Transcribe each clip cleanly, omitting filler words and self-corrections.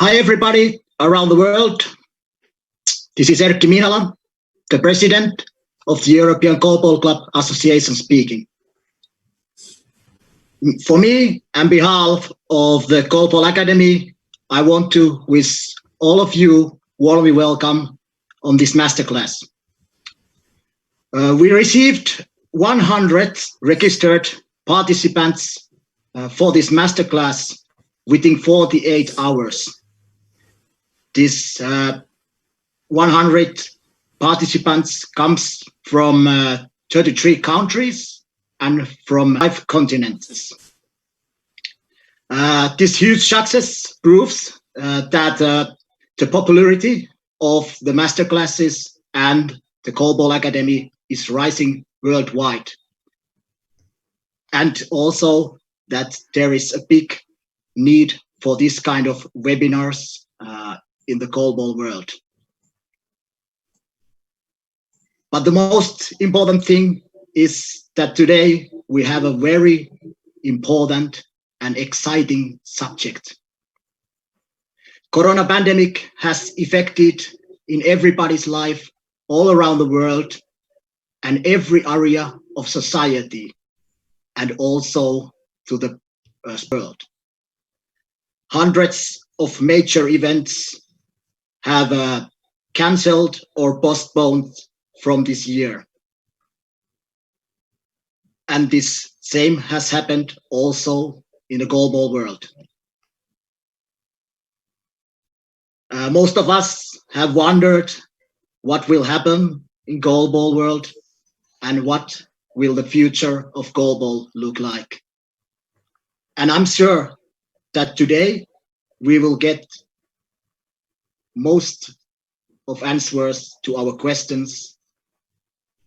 Hi everybody around the world. This is Erkki Miinala, the president of the European Goalball Club Association speaking. For me, on behalf of the Goalball Academy, I want to wish all of you warmly welcome on this masterclass. We received 100 registered participants for this masterclass within 48 hours. This 100 participants comes from 33 countries and from 5 continents. This huge success proves that the popularity of the masterclasses and the Goalball Academy is rising worldwide. And also that there is a big need for this kind of webinars in the goalball world. But the most important thing is that today we have a very important and exciting subject. Corona pandemic has affected in everybody's life all around the world and every area of society and also to the world. Hundreds of major events have cancelled or postponed from this year. And this same has happened also in the goalball world. Most of us have wondered what will happen in goalball world and what will the future of goalball look like. And I'm sure that today we will get most of answers to our questions,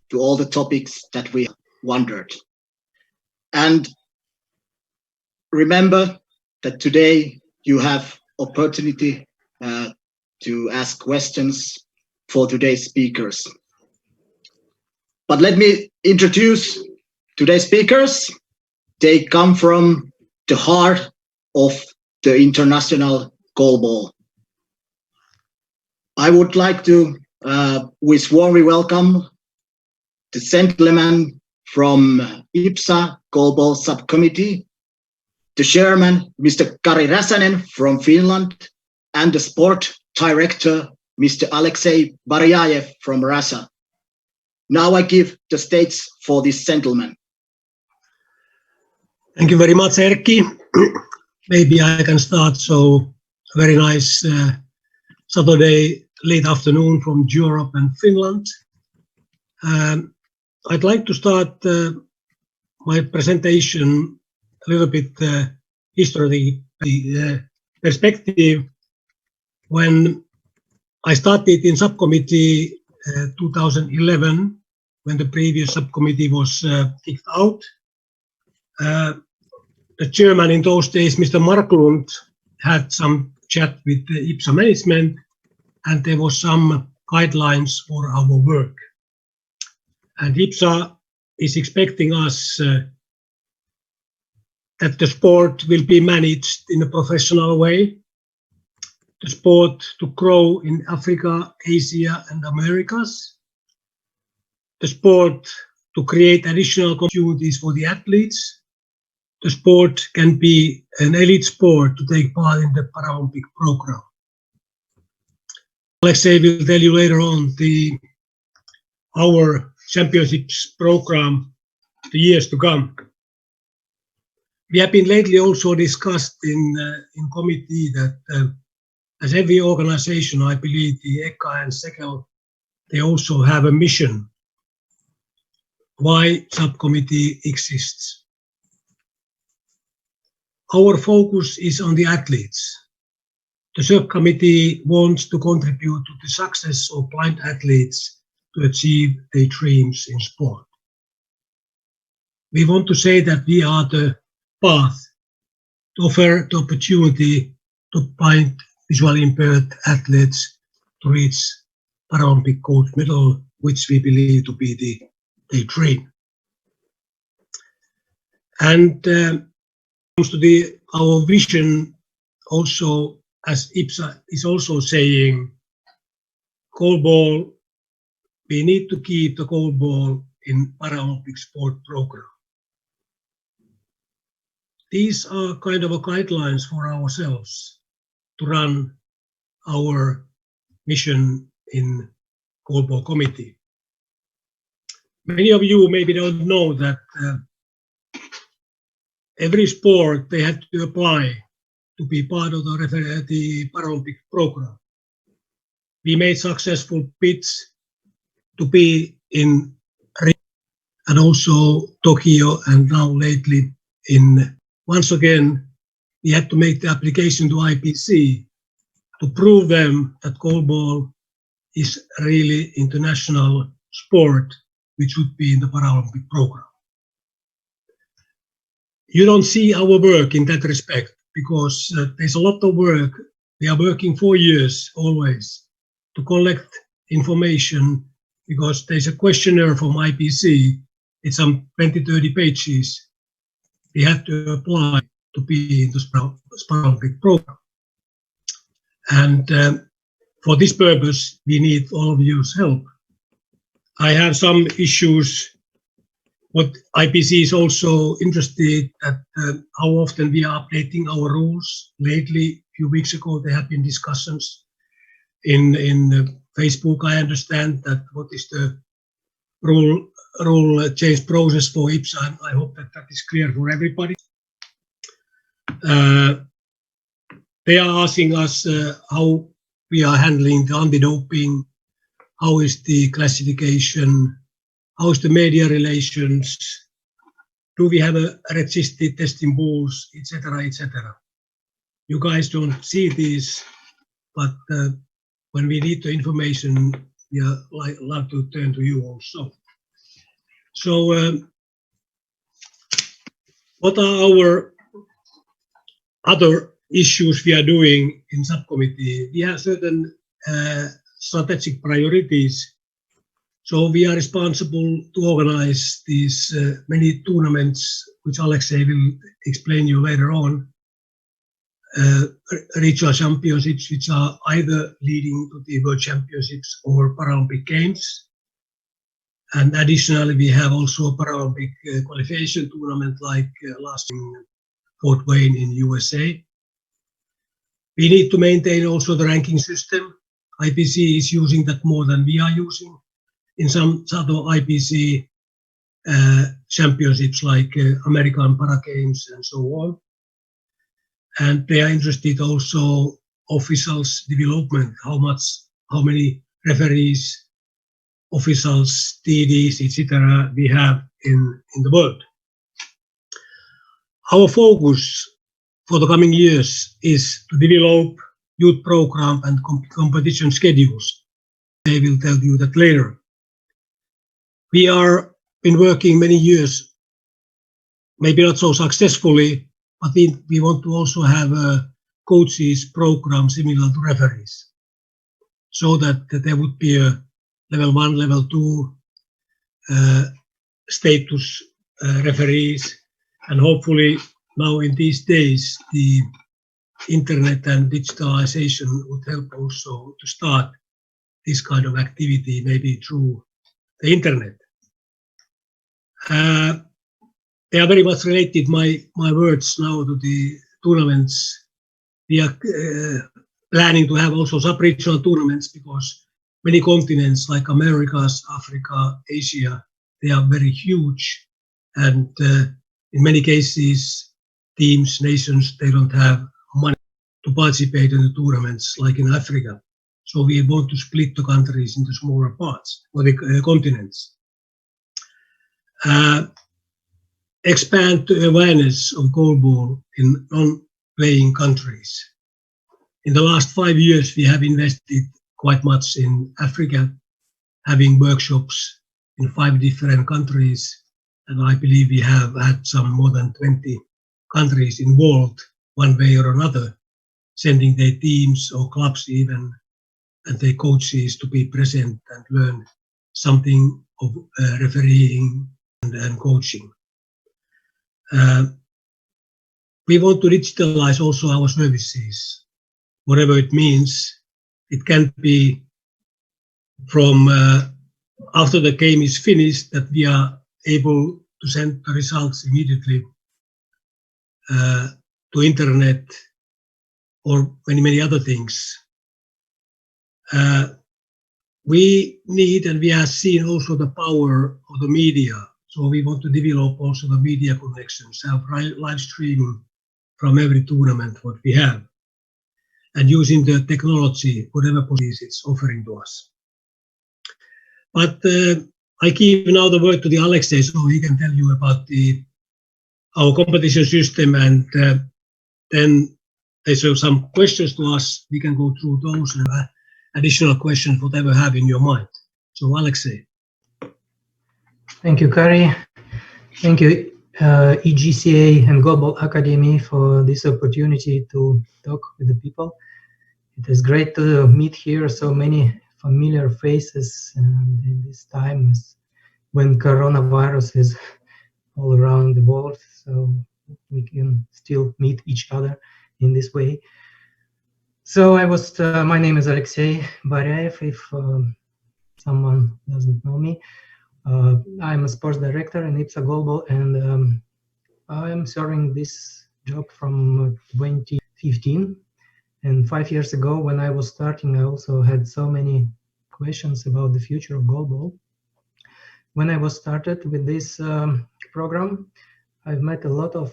to all the topics that we wondered. And remember that today you have opportunity to ask questions for today's speakers. But let me introduce today's speakers. They come from the heart of the international goalball. I would like to wish warmly welcome the gentleman from IBSA Goalball Subcommittee, the chairman, Mr. Kari Räsänen from Finland, and the sport director, Mr. Alexey Baryaev from Russia. Now I give the stage for this gentleman. Thank you very much, Erkki. Maybe I can start. So very nice Saturday late afternoon from Europe and Finland. I'd like to start my presentation a little bit history perspective. When I started in subcommittee 2011, when the previous subcommittee was kicked out, the chairman in those days, Mr. Marklund, had some chat with the IBSA management, and there was some guidelines for our work. And IBSA is expecting us that the sport will be managed in a professional way, the sport to grow in Africa, Asia, and Americas, the sport to create additional opportunities for the athletes. The sport can be an elite sport to take part in the Paralympic program. Alexey will tell you later on our championships program, the years to come. We have been lately also discussed in committee that as every organization, I believe the ECA and SECEL, they also have a mission why subcommittee exists. Our focus is on the athletes. The subcommittee wants to contribute to the success of blind athletes to achieve their dreams in sport. We want to say that we are the path to offer the opportunity to blind visually impaired athletes to reach Paralympic gold medal, which we believe to be their dream. And comes to our vision, also as IBSA is also saying, goalball, we need to keep the goalball in Paralympic sport program. These are kind of a guidelines for ourselves to run our mission in goalball committee. Many of you maybe don't know that every sport they had to apply to be part of the Paralympic program. We made successful bids to be in Rio and also Tokyo, and now lately once again we had to make the application to IBSA to prove them that goalball is really international sport which should be in the Paralympic program. You don't see our work in that respect because there's a lot of work. We are working 4 years always to collect information because there's a questionnaire from IBSA. It's some 20-30 pages. We have to apply to be in the Paralympic program. And for this purpose, we need all of your help. I have some issues. What IBSA is also interested at how often we are updating our rules. Lately, a few weeks ago, there have been discussions in Facebook. I understand that what is the rule change process for IBSA, and I hope that is clear for everybody. They are asking us how we are handling the anti-doping, how is the classification, how is the media relations, do we have a registered testing pools, etc., etc. You guys don't see this, but when we need the information, we are allowed to turn to you also. So what are our other issues we are doing in subcommittee? We have certain strategic priorities. So we are responsible to organize these many tournaments, which Alexey will explain you later on, regional championships, which are either leading to the World Championships or Paralympic Games. And additionally, we have also a Paralympic qualification tournament like last in Fort Wayne in USA. We need to maintain also the ranking system. IBSA is using that more than we are using. In some other IBSA championships like American Para Games and so on. And they are interested also officials development, how many referees, officials, TDs, etc. we have in the world. Our focus for the coming years is to develop youth program and competition schedules. They will tell you that later. We are been working many years, maybe not so successfully, but we want to also have a coaches program similar to referees, so that there would be a level 1, level 2 status referees, and hopefully now in these days the internet and digitalization would help also to start this kind of activity, maybe through the internet. They are very much related, my words now, to the tournaments. We are planning to have also sub-regional tournaments because many continents like Americas, Africa, Asia, they are very huge, and in many cases teams, nations, they don't have money to participate in the tournaments like in Africa. So we want to split the countries into smaller parts, or the continents. Expand the awareness of goalball in non-playing countries. In the last 5 years, we have invested quite much in Africa, having workshops in 5 different countries, and I believe we have had some more than 20 countries involved one way or another, sending their teams or clubs even, and their coaches to be present and learn something of refereeing and coaching. We want to digitalize also our services. whatever it means. It can be from after the game is finished that we are able to send the results immediately to internet or many other things. We need, and we have seen also the power of the media. So we want to develop also the media connections, have live streaming from every tournament what we have, and using the technology, whatever possibilities it's offering to us. But I give now the word to the Alexey, so he can tell you about our competition system, and then there's some questions to us. We can go through those and additional questions, whatever you have in your mind. So Alexey. Thank you, Kari. Thank you, EGCA and Goalball Academy for this opportunity to talk with the people. It is great to meet here so many familiar faces in this time when coronavirus is all around the world, so we can still meet each other in this way. So my name is Alexey Baryaev, if someone doesn't know me. I'm a sports director in IBSA Goalball, and I'm serving this job from 2015. And 5 years ago, when I was starting, I also had so many questions about the future of Goalball. When I was started with this program, I've met a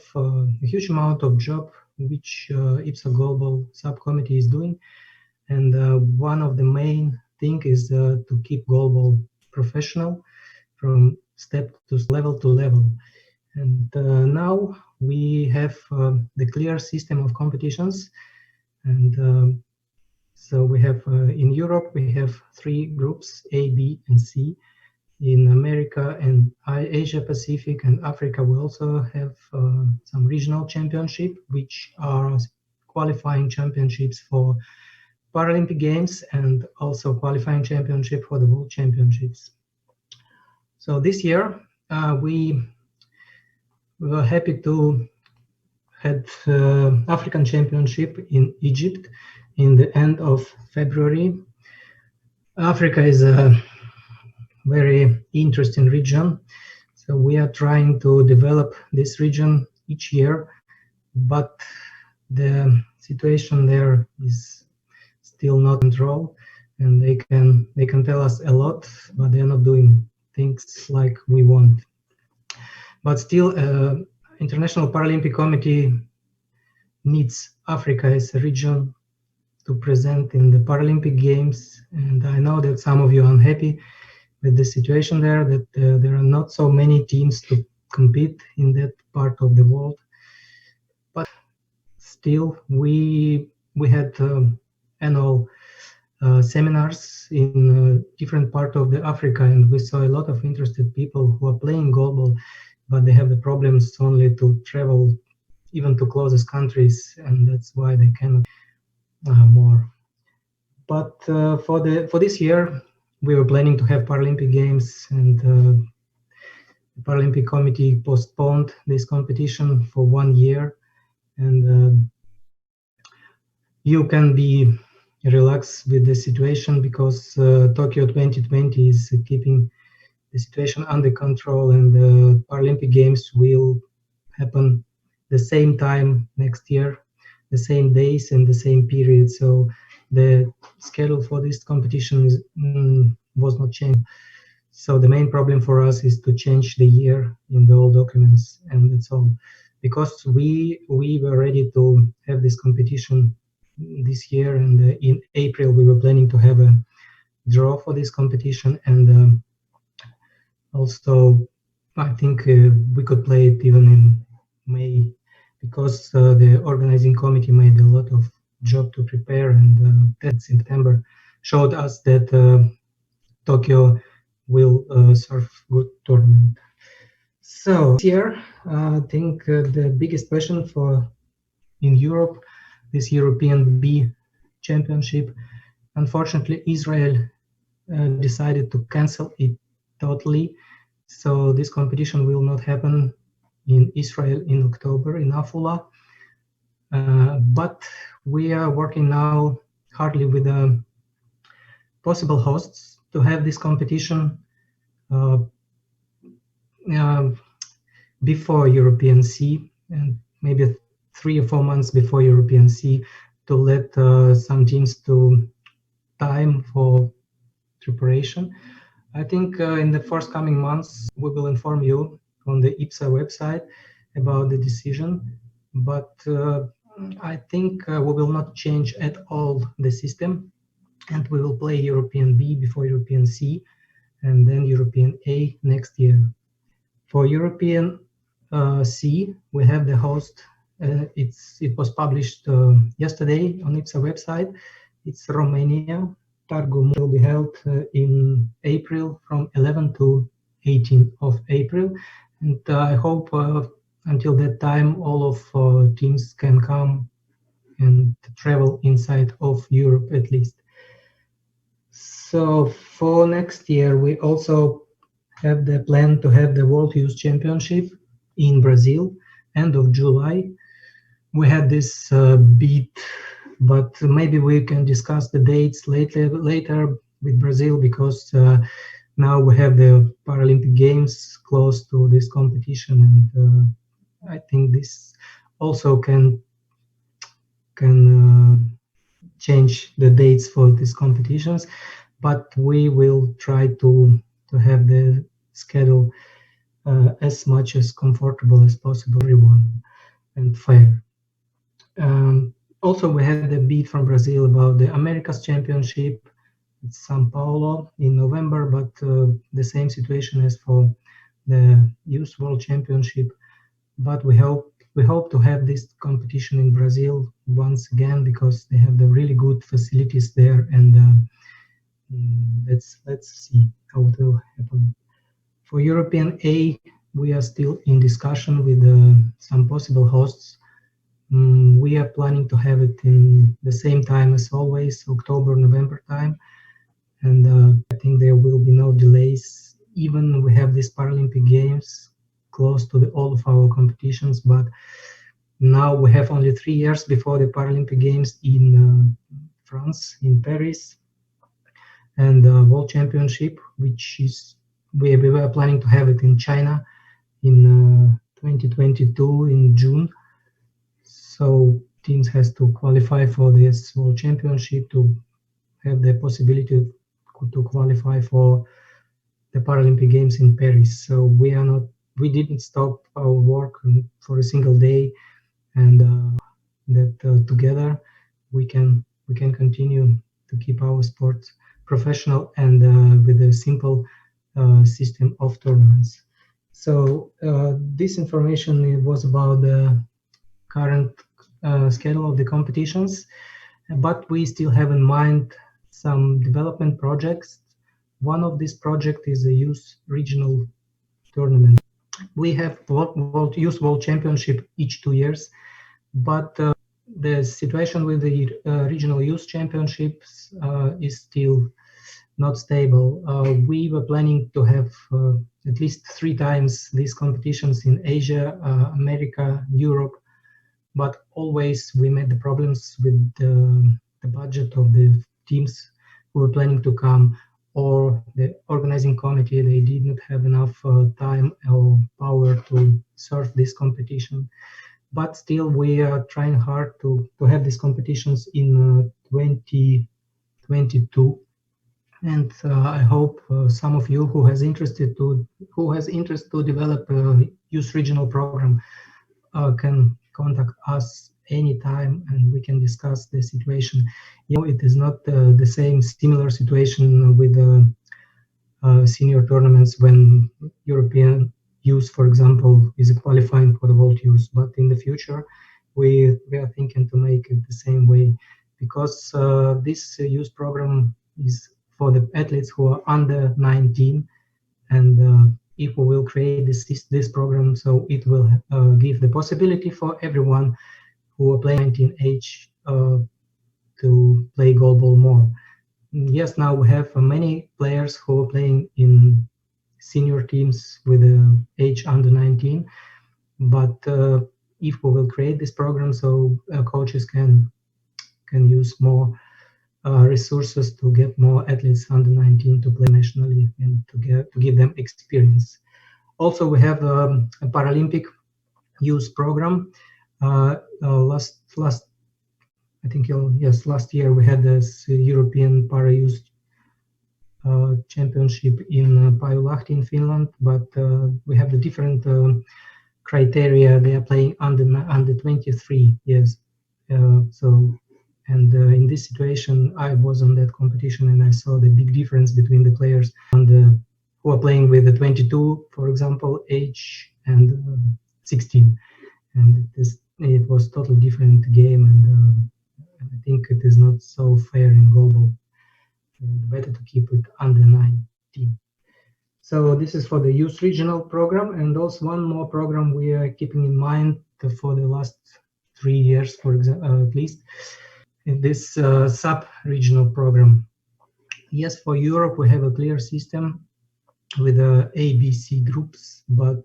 huge amount of job which IBSA Goalball subcommittee is doing. And one of the main thing is to keep Goalball professional from step to level. And now we have the clear system of competitions. And so we have in Europe, we have 3 groups, A, B, and C. In America and Asia Pacific and Africa, we also have some regional championship, which are qualifying championships for Paralympic Games and also qualifying championship for the World Championships. So this year, we were happy to had African Championship in Egypt in the end of February. Africa is a very interesting region, so we are trying to develop this region each year, but the situation there is still not in control, and they can tell us a lot, but they're not doing things like we want. But still, International Paralympic Committee needs Africa as a region to present in the Paralympic Games, and I know that some of you are unhappy with the situation there, that there are not so many teams to compete in that part of the world. But still, we had annual seminars in different parts of the Africa, and we saw a lot of interested people who are playing Goalball, but they have the problems only to travel even to closest countries, and that's why they cannot more. But for this year, we were planning to have Paralympic Games, and the Paralympic Committee postponed this competition for 1 year, and you can be relaxed with the situation because Tokyo 2020 is keeping the situation under control, and the Paralympic Games will happen the same time next year, the same days and the same period. So the schedule for this competition was not changed. So the main problem for us is to change the year in the old documents, and that's all. Because we were ready to have this competition this year, and in April we were planning to have a draw for this competition, and also I think we could play it even in May, because the organizing committee made a lot of job to prepare, and that September showed us that Tokyo will serve good tournament. So this year, I think the biggest question in Europe, this European B Championship, unfortunately Israel decided to cancel it totally. So this competition will not happen in Israel in October in Afula. But we are working now hardly with possible hosts to have this competition before European C, and maybe 3 or 4 months before European C, to let some teams to time for preparation. I think in the forthcoming months we will inform you on the IBSA website about the decision, but I think we will not change at all the system, and we will play European B before European C, and then European A next year. For European C, we have the host. It was published yesterday on IBSA website. It's Romania. Targu will be held in April from 11 to 18 of April, and I hope until that time all of teams can come and travel inside of Europe at least. So for next year, we also have the plan to have the World Youth Championship in Brazil, end of July. We had this bid, but maybe we can discuss the dates later with Brazil, because now we have the Paralympic Games close to this competition, and I think this also can change the dates for these competitions. But we will try to have the schedule as much as comfortable as possible, everyone, and fair. Also, we had a bid from Brazil about the Americas Championship in São Paulo in November, but the same situation as for the Youth World Championship. But we hope to have this competition in Brazil once again, because they have the really good facilities there, and let's see how it will happen. For European A, we are still in discussion with some possible hosts. We are planning to have it in the same time as always, October-November time, and I think there will be no delays. Even we have these Paralympic Games close to all of our competitions, but now we have only 3 years before the Paralympic Games in France, in Paris, and the World Championship, which is we were planning to have it in China in 2022 in June. So teams has to qualify for this World Championship to have the possibility to qualify for the Paralympic Games in Paris. So we didn't stop our work for a single day, and that together we can continue to keep our sports professional and with a simple system of tournaments. So this information was about the current schedule of the competitions, but we still have in mind some development projects. One of these projects is a youth regional tournament. We have Youth World Championship each 2 years, but the situation with the regional youth championships is still not stable. We were planning to have at least 3 times these competitions in Asia, America, Europe, but always we met the problems with the budget of the teams who were planning to come, or the organizing committee, they did not have enough time or power to serve this competition. But still we are trying hard to have these competitions in 2022. And I hope some of you who has interest to develop a youth regional program can contact us anytime, and we can discuss the situation. It is not the same similar situation with the senior tournaments when European youth, for example, is qualifying for the World Youth. But in the future, we are thinking to make it the same way, because this youth program is for the athletes who are under 19, and if we will create this program, so it will give the possibility for everyone who are playing 19 age to play goalball more. Yes, now we have many players who are playing in senior teams with age under 19, but if we will create this program, so coaches can use more resources to get more athletes under 19 to play nationally and to give them experience. Also, we have a Paralympic youth program. Last year we had this European Para Youth Championship in Paulahti in Finland, but we have the different criteria. They are playing under 23 years. In this situation, I was on that competition and I saw the big difference between the players and who are playing with the 22, for example, age and 16, and it was totally different game, and I think it is not so fair in Goalball. And better to keep it under 19. So this is for the youth regional program, and also one more program we are keeping in mind for the last 3 years, for example, at least. This sub-regional program. Yes, for Europe we have a clear system with ABC groups, but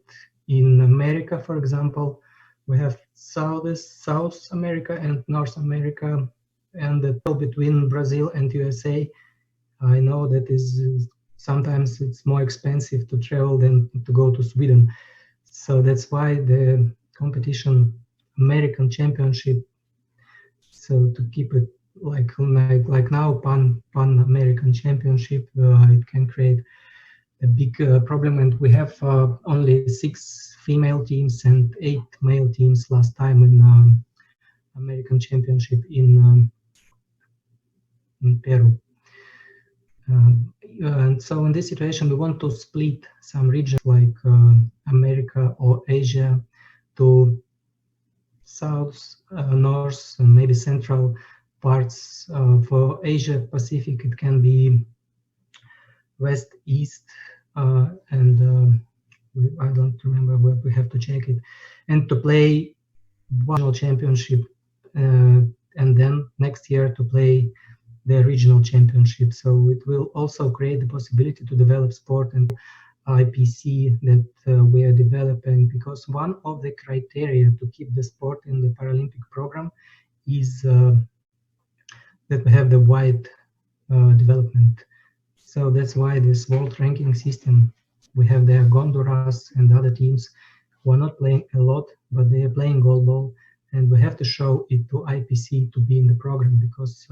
in America, for example, we have South America and North America, and the total between Brazil and USA. I know that sometimes it's more expensive to travel than to go to Sweden, so that's why the competition American Championship. So to keep it like now, Pan American Championship, it can create a big problem, and we have only 6 female teams and 8 male teams last time in American Championship in Peru. And so in this situation, we want to split some regions like America or Asia to South, North, and maybe Central parts. For Asia Pacific, it can be West, East, and I don't remember where we have to check it, and to play regional championship, and then next year to play the regional championship. So it will also create the possibility to develop sport and IPC that we are developing, because one of the criteria to keep the sport in the Paralympic program is that we have the wide development. So that's why this world ranking system, we have the Honduras and other teams who are not playing a lot, but they are playing Goalball, and we have to show it to IPC to be in the program, because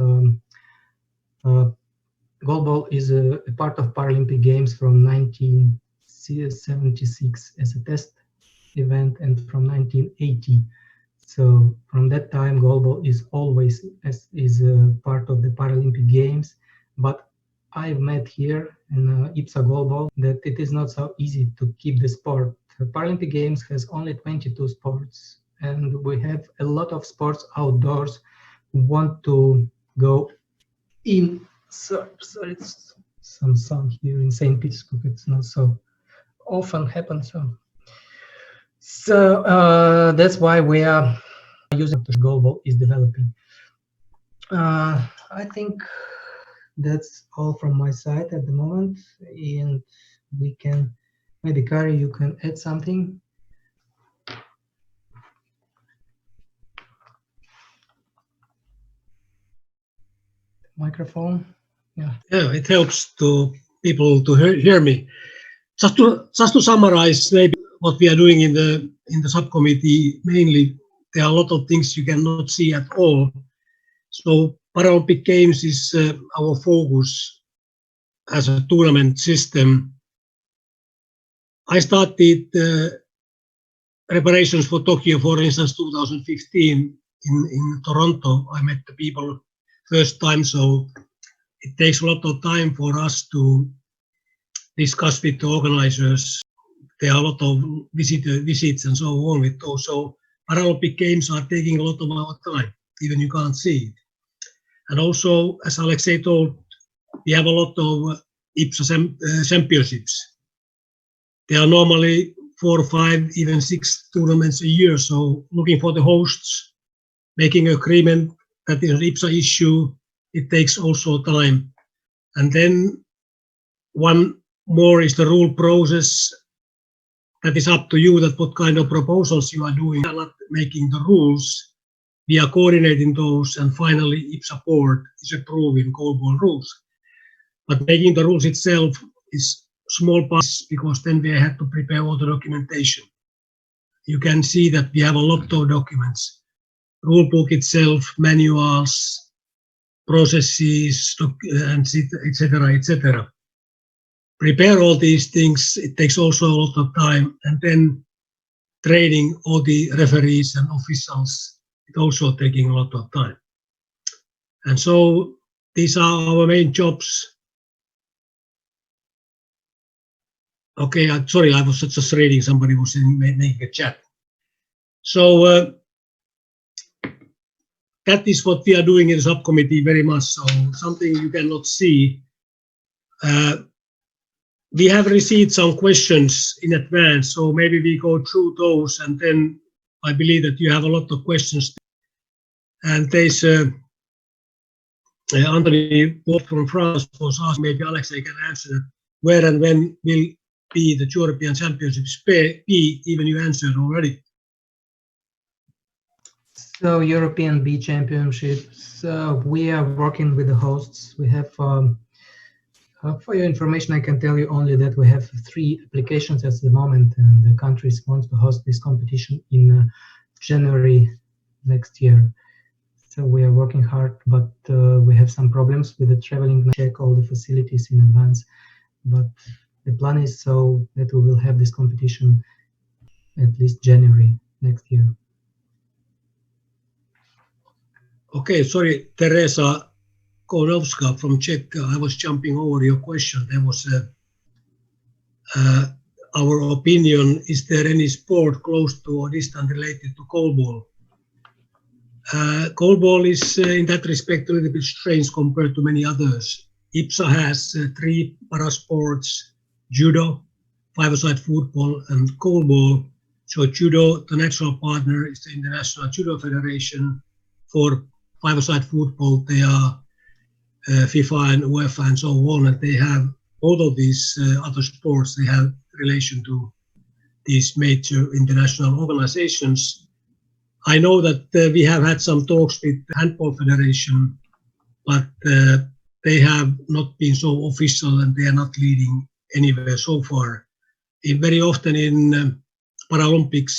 Goalball is a part of Paralympic Games from 1976 as a test event, and from 1980. So from that time, Goalball is always is a part of the Paralympic Games. But I've met here in IBSA Goalball that it is not so easy to keep the sport. The Paralympic Games has only 22 sports, and we have a lot of sports outdoors who want to go in. Sorry, it's some sound here in St. Petersburg. It's not so often happens. So that's why we are using the Goalball is developing. I think that's all from my side at the moment, and we can maybe Kari, you can add something. Microphone. Yeah, it helps to people to hear me. Just to summarize maybe what we are doing in the subcommittee, mainly there are a lot of things you cannot see at all. So Paralympic Games is our focus as a tournament system. I started preparations for Tokyo, for instance, 2015 in Toronto. I met the people first time, so it takes a lot of time for us to discuss with the organizers. There are a lot of visits and so on with those. So Paralympic Games are taking a lot of our time, even you can't see it. And also, as Alexey told, we have a lot of IBSA championships. There are normally 4, 5, even 6 tournaments a year. So looking for the hosts, making agreement that is an IBSA issue, it takes also time. And then one more is the rule process. that is up to you, that what kind of proposals you are doing. We are not making the rules. We are coordinating those, and finally IBSA board is approving Goalball rules. But making the rules itself is small parts, because then we had to prepare all the documentation. You can see that we have a lot of documents, rule book itself, manuals, processes, and etc., etc. Prepare all these things, it takes also a lot of time, and then training all the referees and officials, it also taking a lot of time. And so these are our main jobs. Okay, sorry, I was just reading, somebody was making a chat. So that is what we are doing in the subcommittee very much, so something you cannot see. We have received some questions in advance, so maybe we go through those, and then I believe that you have a lot of questions. And there's Anthony from France was asking, maybe Alexey can answer that, where and when will be the European Championships be, even you answered already. So European B Championships, we are working with the hosts. We have, for your information, I can tell you only that we have 3 applications at the moment, and the countries want to host this competition in January next year. So we are working hard, but we have some problems with the traveling. Check all the facilities in advance, but the plan is so that we will have this competition at least January next year. Okay, sorry, Teresa Konovska from Czech. I was jumping over your question. There was our opinion. Is there any sport close to or distant related to goalball? Goalball is, in that respect, a little bit strange compared to many others. IBSA has 3 parasports: judo, five-a-side football, and goalball. So judo, the national partner is the International Judo Federation. For five-a-side football, they are FIFA and UEFA and so on, and they have all of these other sports, they have relation to these major international organizations. I know that we have had some talks with the Handball Federation, but they have not been so official, and they are not leading anywhere so far. Very often in Paralympics,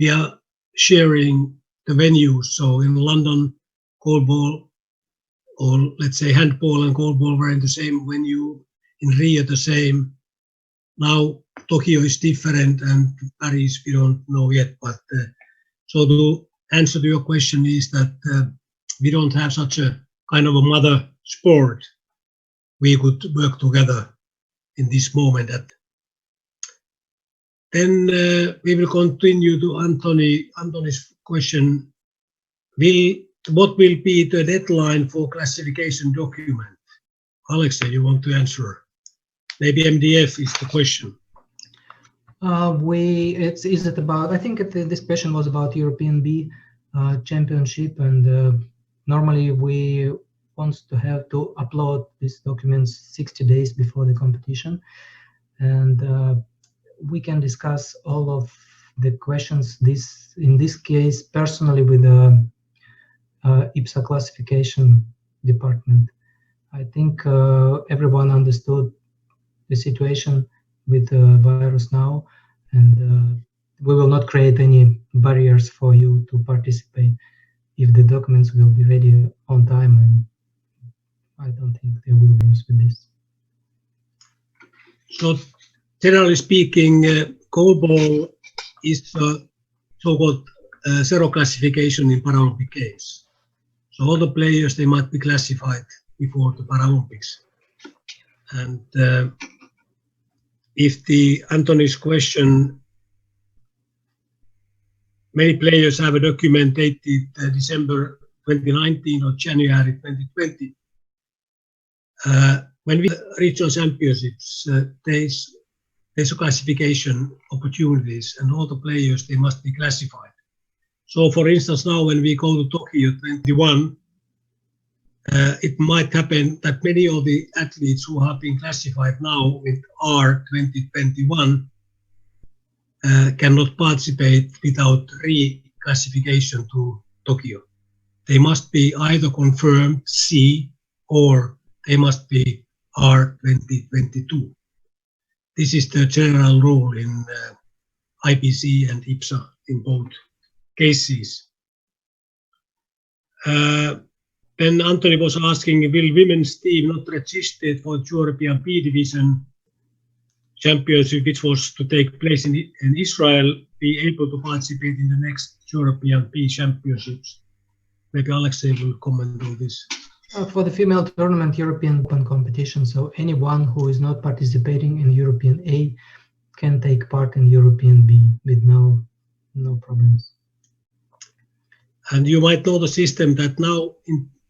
we are sharing the venues. So in London, goalball, or let's say handball and goalball were in the same venue. In Rio, the same. Now Tokyo is different, and Paris we don't know yet. But so the answer to your question is that we don't have such a kind of a mother sport we could work together in this moment. Then we will continue to Anthony's question. What will be the deadline for classification document? Alexey, you want to answer? Maybe MDF is the question. Is it about? I think this question was about European B Championship, and normally we want to have to upload these documents 60 days before the competition, and we can discuss all of the questions. In this case, personally with the IBSA classification department. I think everyone understood the situation with the virus now, and we will not create any barriers for you to participate if the documents will be ready on time, and I don't think there will be problems with this. So generally speaking, goalball is so-called zero classification in Paralympic Games. So all the players, they might be classified before the Paralympics. And if the Anthony's question, many players have a document dated December 2019 or January 2020. When we regional championships, there's a classification opportunities, and all the players, they must be classified. So for instance, now when we go to Tokyo 21, it might happen that many of the athletes who have been classified now with R 2021 cannot participate without reclassification to Tokyo. They must be either confirmed C or they must be R 2022. This is the general rule in IBSA and IBSA in both cases. Then Anthony was asking, will women's team not registered for the European B Division Championship, which was to take place in Israel, be able to participate in the next European B Championships? Maybe Alexey will comment on this. For the female tournament, European Open competition, so anyone who is not participating in European A can take part in European B with no problems. And you might know the system that now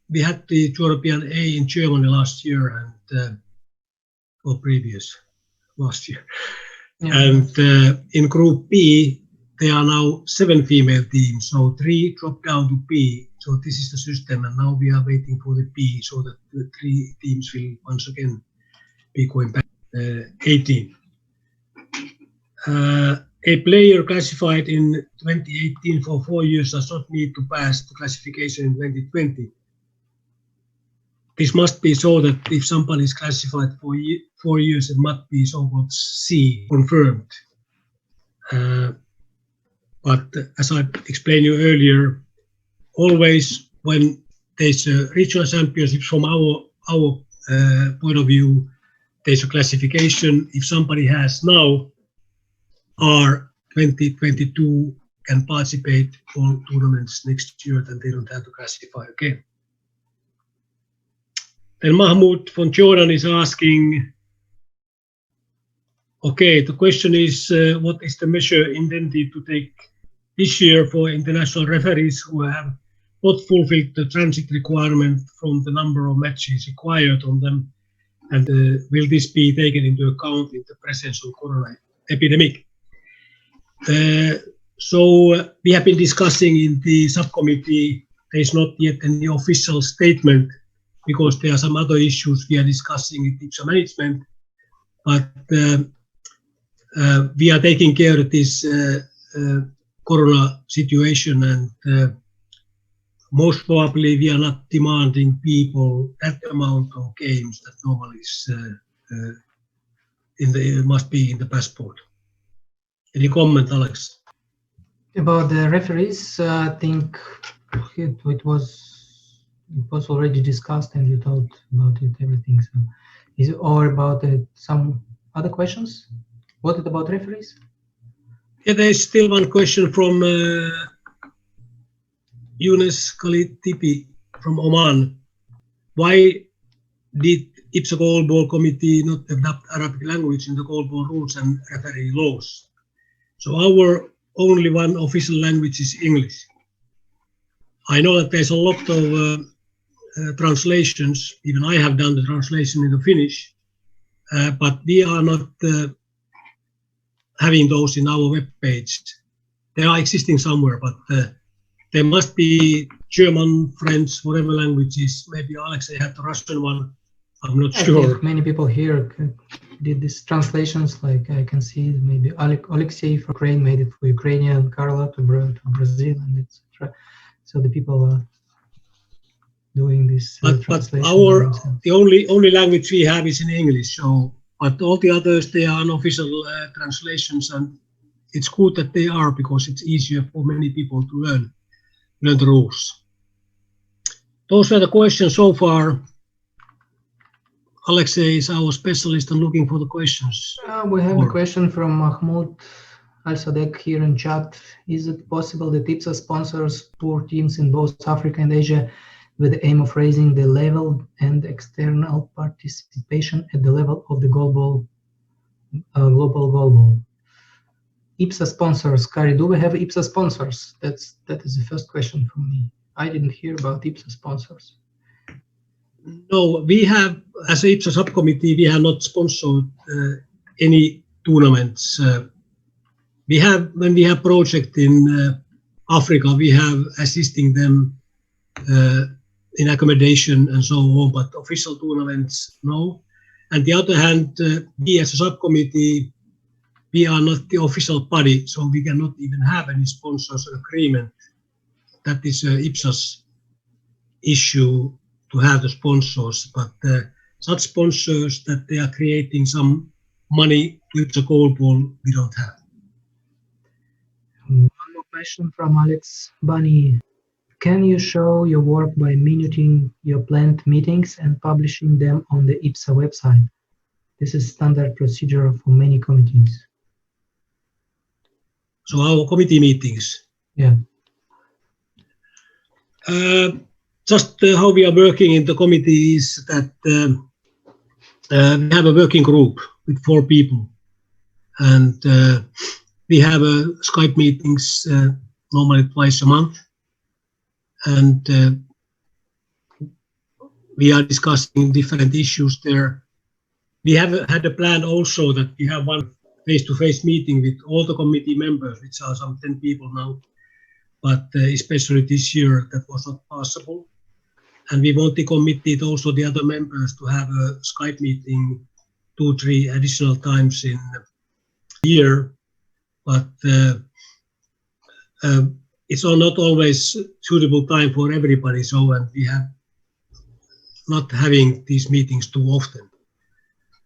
we had the European A in Germany last year and or previous last year. Yeah. And in Group B, there are now 7 female teams, so 3 drop down to B. So this is the system, and now we are waiting for the B, so that the 3 teams will once again be going back 18. A player classified in 2018 for 4 years does not need to pass the classification in 2020. This must be so that if somebody is classified for 4 years, it must be so-called C, confirmed. But as I explained you earlier, always when there's a regional championship from our point of view, there's a classification. If somebody has now R 2022 can participate all tournaments next year, then they don't have to classify again. Then Mahmoud from Jordan is asking, okay, the question is, what is the measure intended to take this year for international referees who have not fulfilled the transit requirement from the number of matches required on them? And will this be taken into account in the presence of corona epidemic? So we have been discussing in the subcommittee. There is not yet any official statement because there are some other issues we are discussing in IBSA management, but we are taking care of this corona situation, and most probably we are not demanding people that amount of games that normally is must be in the passport. Any comment, Alex? About the referees, I think it was already discussed, and you talked about it, everything. So, is it all about some other questions? What is about referees? Yeah, there is still one question from Yunus Khalid Tipi from Oman. Why did IBSA Goalball Committee not adopt Arabic language in the goalball rules and referee laws? So our only one official language is English. I know that there's a lot of translations. Even I have done the translation into Finnish, but we are not having those in our web page. They are existing somewhere, but there must be German, French, whatever languages. Maybe Alexey had the Russian one. I'm not sure. I think many people here did these translations. Like I can see maybe Alexey for Ukraine made it for Ukrainian, Carla to Brazil, and etc. So the people are doing this translation. But the only language we have is in English. So, but all the others, they are unofficial translations, and it's good that they are because it's easier for many people to learn the rules. Those were the questions so far. Alexey is our specialist on looking for the questions. We have a question from Mahmoud Al-Sadek here in chat. Is it possible that IBSA sponsors poor teams in both Africa and Asia with the aim of raising the level and external participation at the level of the global goalball? IBSA sponsors, Kari, do we have IBSA sponsors? That is the first question from me. I didn't hear about IBSA sponsors. No, we have, as a IBSA subcommittee, we have not sponsored any tournaments. We have, when we have project in Africa, we have assisting them in accommodation and so on, but official tournaments, no. And the other hand, we as a subcommittee, we are not the official body, so we cannot even have any sponsors agreement. That is IBSA's issue to have the sponsors, but such sponsors that they are creating some money with the Goalball, we don't have. One more question from Alex Bunny. Can you show your work by minuting your planned meetings and publishing them on the IBSA website? This is standard procedure for many committees. So our committee meetings. Yeah. Just how we are working in the committee is that we have a working group with 4 people, and we have Skype meetings normally twice a month, and we are discussing different issues there. We have had a plan also that we have one face-to-face meeting with all the committee members, which are some 10 people now, but especially this year that was not possible. And we want to commit also the other members to have a Skype meeting 2-3 additional times in a year, but it's not always suitable time for everybody. So, and we have not having these meetings too often.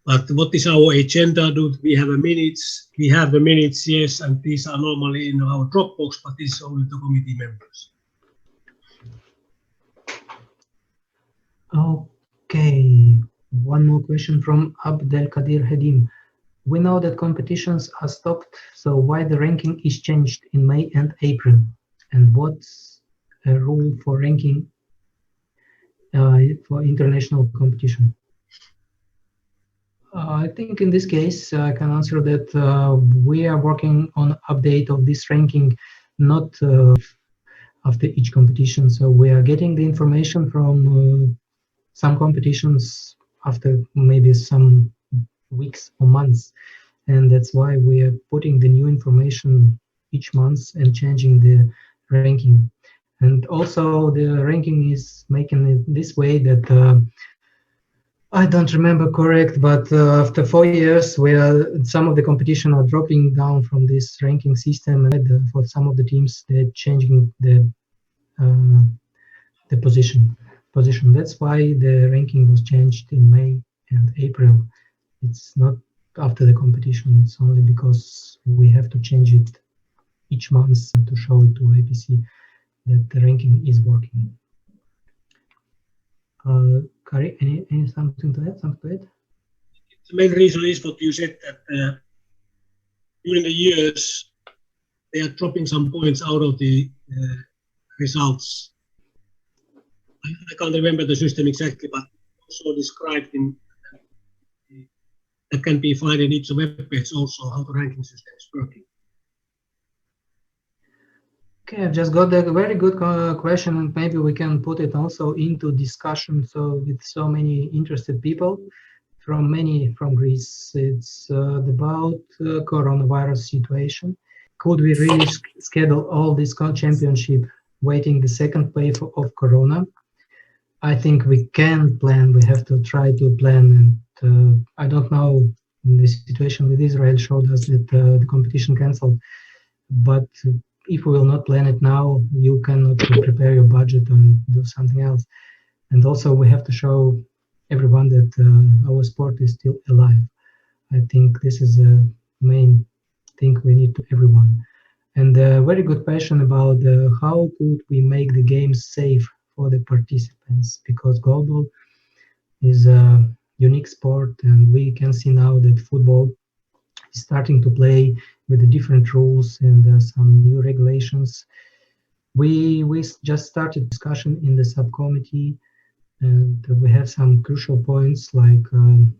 But what is our agenda? Do we have a minutes? We have the minutes, yes, and these are normally in our Dropbox, but this is only the committee members. Okay, one more question from Abdelkadir Hadim. We know that competitions are stopped, so why the ranking is changed in May and April? And what's a rule for ranking for international competition? I think in this case, I can answer that we are working on update of this ranking, not after each competition. So we are getting the information from some competitions after maybe some weeks or months. And that's why we are putting the new information each month and changing the ranking. And also the ranking is making it this way that I don't remember correct, but after 4 years, where some of the competition are dropping down from this ranking system, and for some of the teams, they're changing the position. That's why the ranking was changed in May and April. It's not after the competition. It's only because we have to change it each month to show it to APC that the ranking is working. Kari, any something to add? The main reason is what you said, that during the years they are dropping some points out of the results. I can't remember the system exactly, but also described in that can be found in each webpage also how the ranking system is working. Okay, I've just got a very good question, and maybe we can put it also into discussion. So with so many interested people from Greece, it's about coronavirus situation. Could we really schedule all this championship waiting the second wave of corona? I think we can plan. We have to try to plan, and I don't know. The situation with Israel showed us that the competition cancelled, but if we will not plan it now, you cannot prepare your budget and do something else. And also we have to show everyone that our sport is still alive. I think this is the main thing we need to everyone. And a very good question about how could we make the games safe for the participants, because Goalball is a unique sport, and we can see now that football is starting to play with the different rules and some new regulations. We just started discussion in the subcommittee, and we have some crucial points like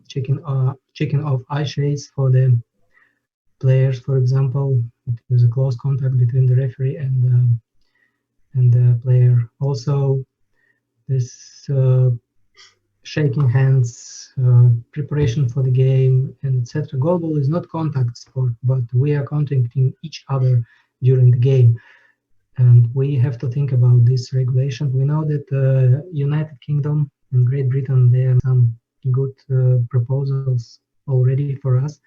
checking off eye shades for the players, for example. There's a close contact between the referee and the player. Also, this shaking hands, preparation for the game, and etc. Goalball is not contact sport, but we are contacting each other during the game, and we have to think about this regulation. We know that United Kingdom and Great Britain, they have some good proposals already for us,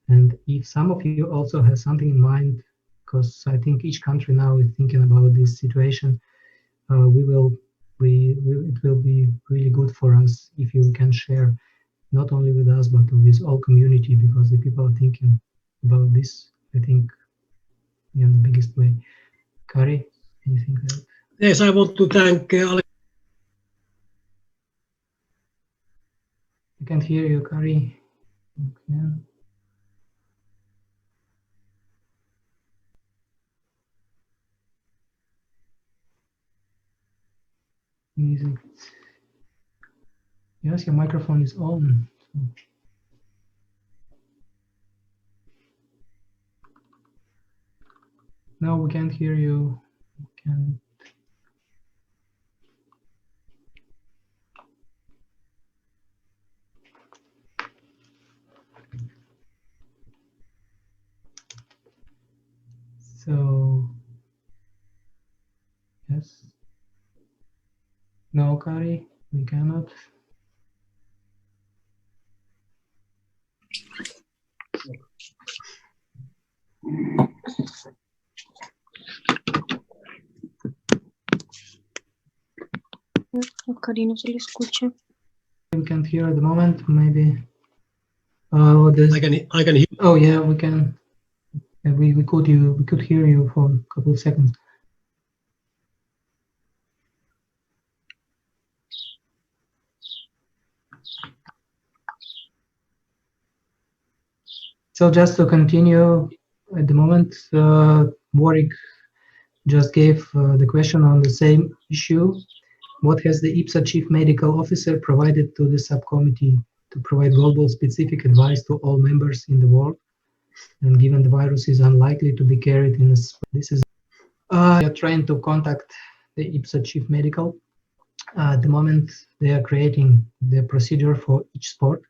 And if some of you also have something in mind, because I think each country now is thinking about this situation, it will be really good for us if you can share not only with us but with all community, because the people are thinking about this, I think, in the biggest way. Kari, anything else? Yes, I want to thank Alex. I can't hear you, Kari. Okay. Music. Yes, your microphone is on. So. No, we can't hear you. We can't. So, yes. No, Kari, we cannot. Kari no se le escucha. We can't hear at the moment, maybe. I can hear. Oh yeah, we can. We could hear you for a couple of seconds. So just to continue, at the moment, Warwick just gave the question on the same issue. What has the IBSA Chief Medical Officer provided to the subcommittee to provide Goalball specific advice to all members in the world? And given the virus is unlikely to be carried in this is we are trying to contact the IBSA Chief Medical. At the moment, they are creating the procedure for each sport,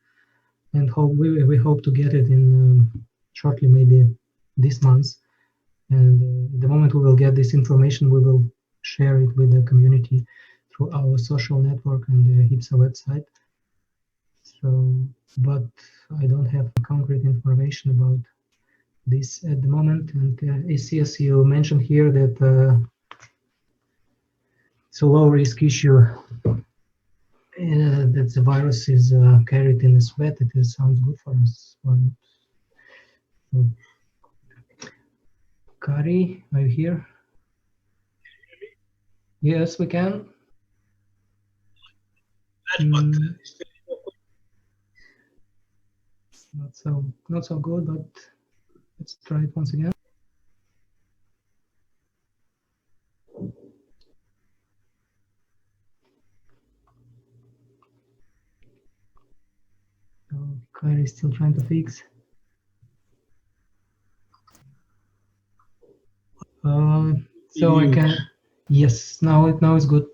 and we hope to get it in shortly, maybe this month. And the moment we will get this information, we will share it with the community through our social network and the IBSA website. So, but I don't have concrete information about this at the moment. And as you mentioned here that it's a low risk issue. That the virus is carried in the sweat. It sounds good for us. So, Kari, are you here? Yes, we can. Not so good, but let's try it once again. So Kari is still trying to fix. So I can. Yes, now it's good.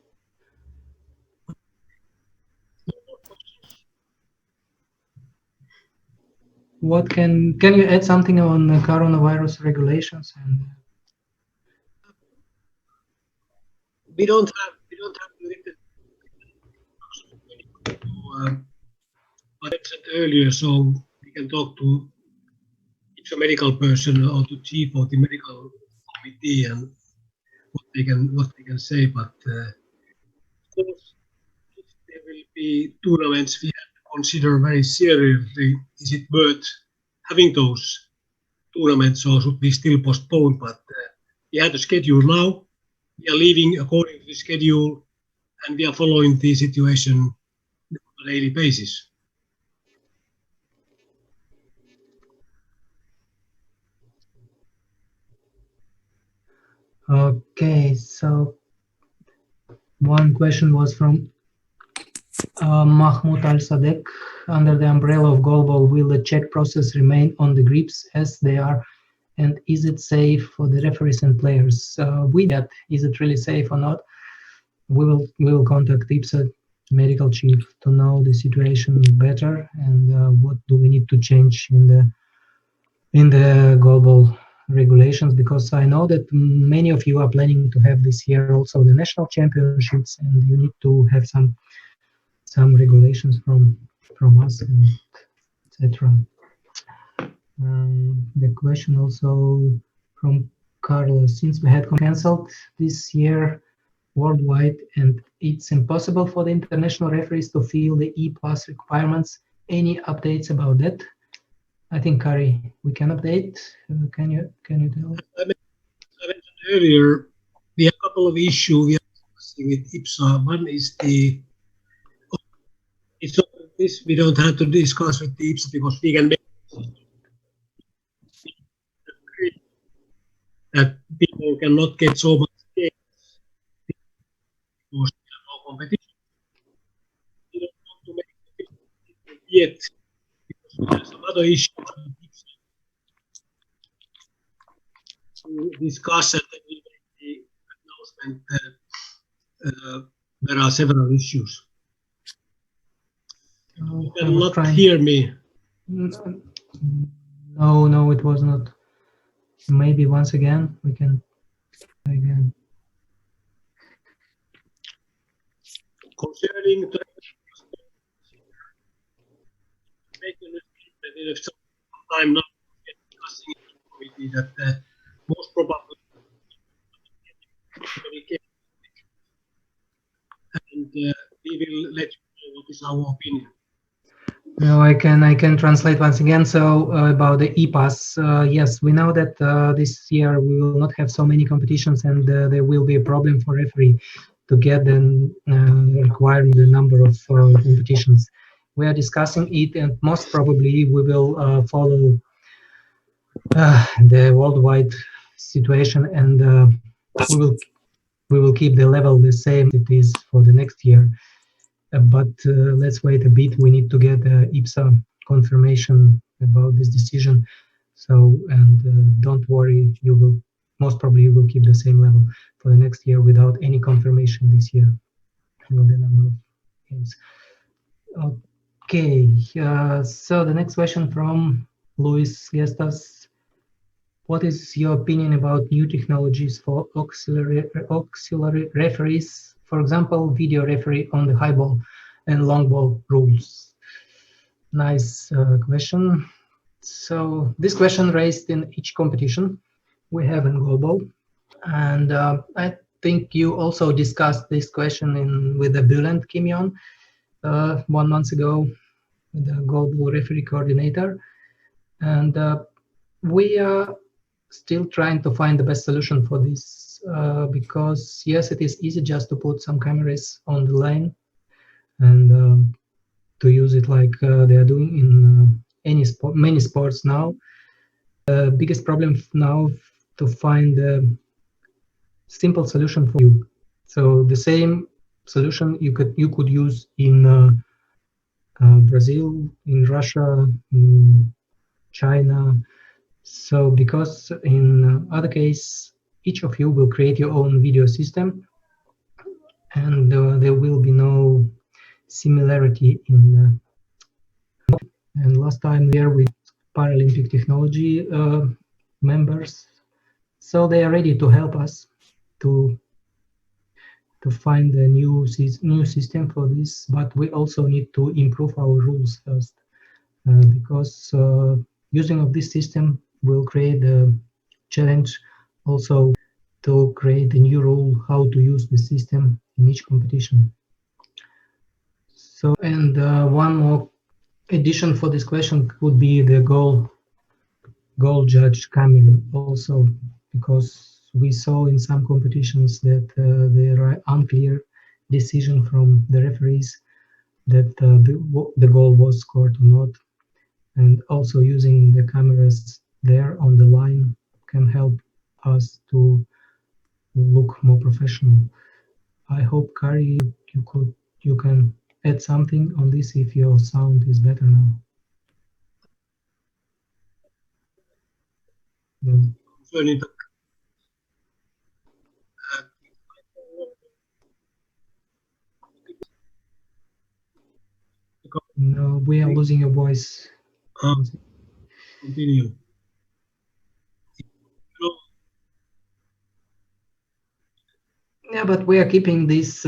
What can you add something on the coronavirus regulations? And We don't have what I said earlier, so we can talk to each medical person or to chief of the medical committee and what they can say. But of course, if there will be tournaments, we have to consider very seriously: is it worth having those tournaments, or should we still postpone? But we have the schedule now. We are leaving according to the schedule, and we are following the situation on a daily basis. okay, so one question was from Mahmoud Al-Sadek. Under the umbrella of Goalball, will the check process remain on the grips as they are? And is it safe for the referees and players? With that, is it really safe or not? We will contact IBSA medical chief to know the situation better and what do we need to change in the Goalball regulations, because I know that many of you are planning to have this year also the national championships, and you need to have some regulations from us and etc. The question also from Carlos, since we had cancelled this year worldwide and it's impossible for the international referees to fill the E-Pass requirements, any updates about that? I think, Kari, we can update. Can you tell? I mentioned earlier, we have a couple of issues we are discussing with IBSA. One is it's not this we don't have to discuss with the IBSA because we can make that people cannot get so much games because there are no competition. We don't want to make it yet because there are some other issues to discuss and then we make the announcement. There are several issues. You cannot hear me. No, it was not. Maybe once again we can again. Concerning the making a statement in some time now discussing in the committee that most probably and we will let you know what is our opinion. No, I can translate once again. So about the E-Pass, yes, we know that this year we will not have so many competitions, and there will be a problem for referee to get them requiring the number of competitions. We are discussing it, and most probably we will follow the worldwide situation, and we will keep the level the same it is for the next year. But let's wait a bit. We need to get IBSA confirmation about this decision. So, and don't worry, you will most probably you will keep the same level for the next year without any confirmation this year about the number of games. Okay, so the next question from Luis Gestas. What is your opinion about new technologies for auxiliary referees? For example, video referee on the high ball and long ball rules. Nice question. So this question raised in each competition we have in Goalball, and I think you also discussed this question with the Bülent Kimyon 1 month ago with the Goalball referee coordinator, and we are still trying to find the best solution for this because yes, it is easy just to put some cameras on the lane and to use it like they are doing in many sports now. The biggest problem now to find a simple solution for you. So the same solution you could use in Brazil, in Russia, in China. So because in other case, each of you will create your own video system, and there will be no similarity in and last time there with Paralympic technology members, so they are ready to help us to find a new system for this, but we also need to improve our rules first because using of this system will create a challenge also to create a new rule how to use the system in each competition. So, and one more addition for this question could be the goal judge camera also, because we saw in some competitions that there are unclear decision from the referees that the goal was scored or not, and also using the cameras there on the line can help us to look more professional. I hope, Kari, you can add something on this if your sound is better now. No. No, we are losing your voice. Continue. Yeah, but we are keeping this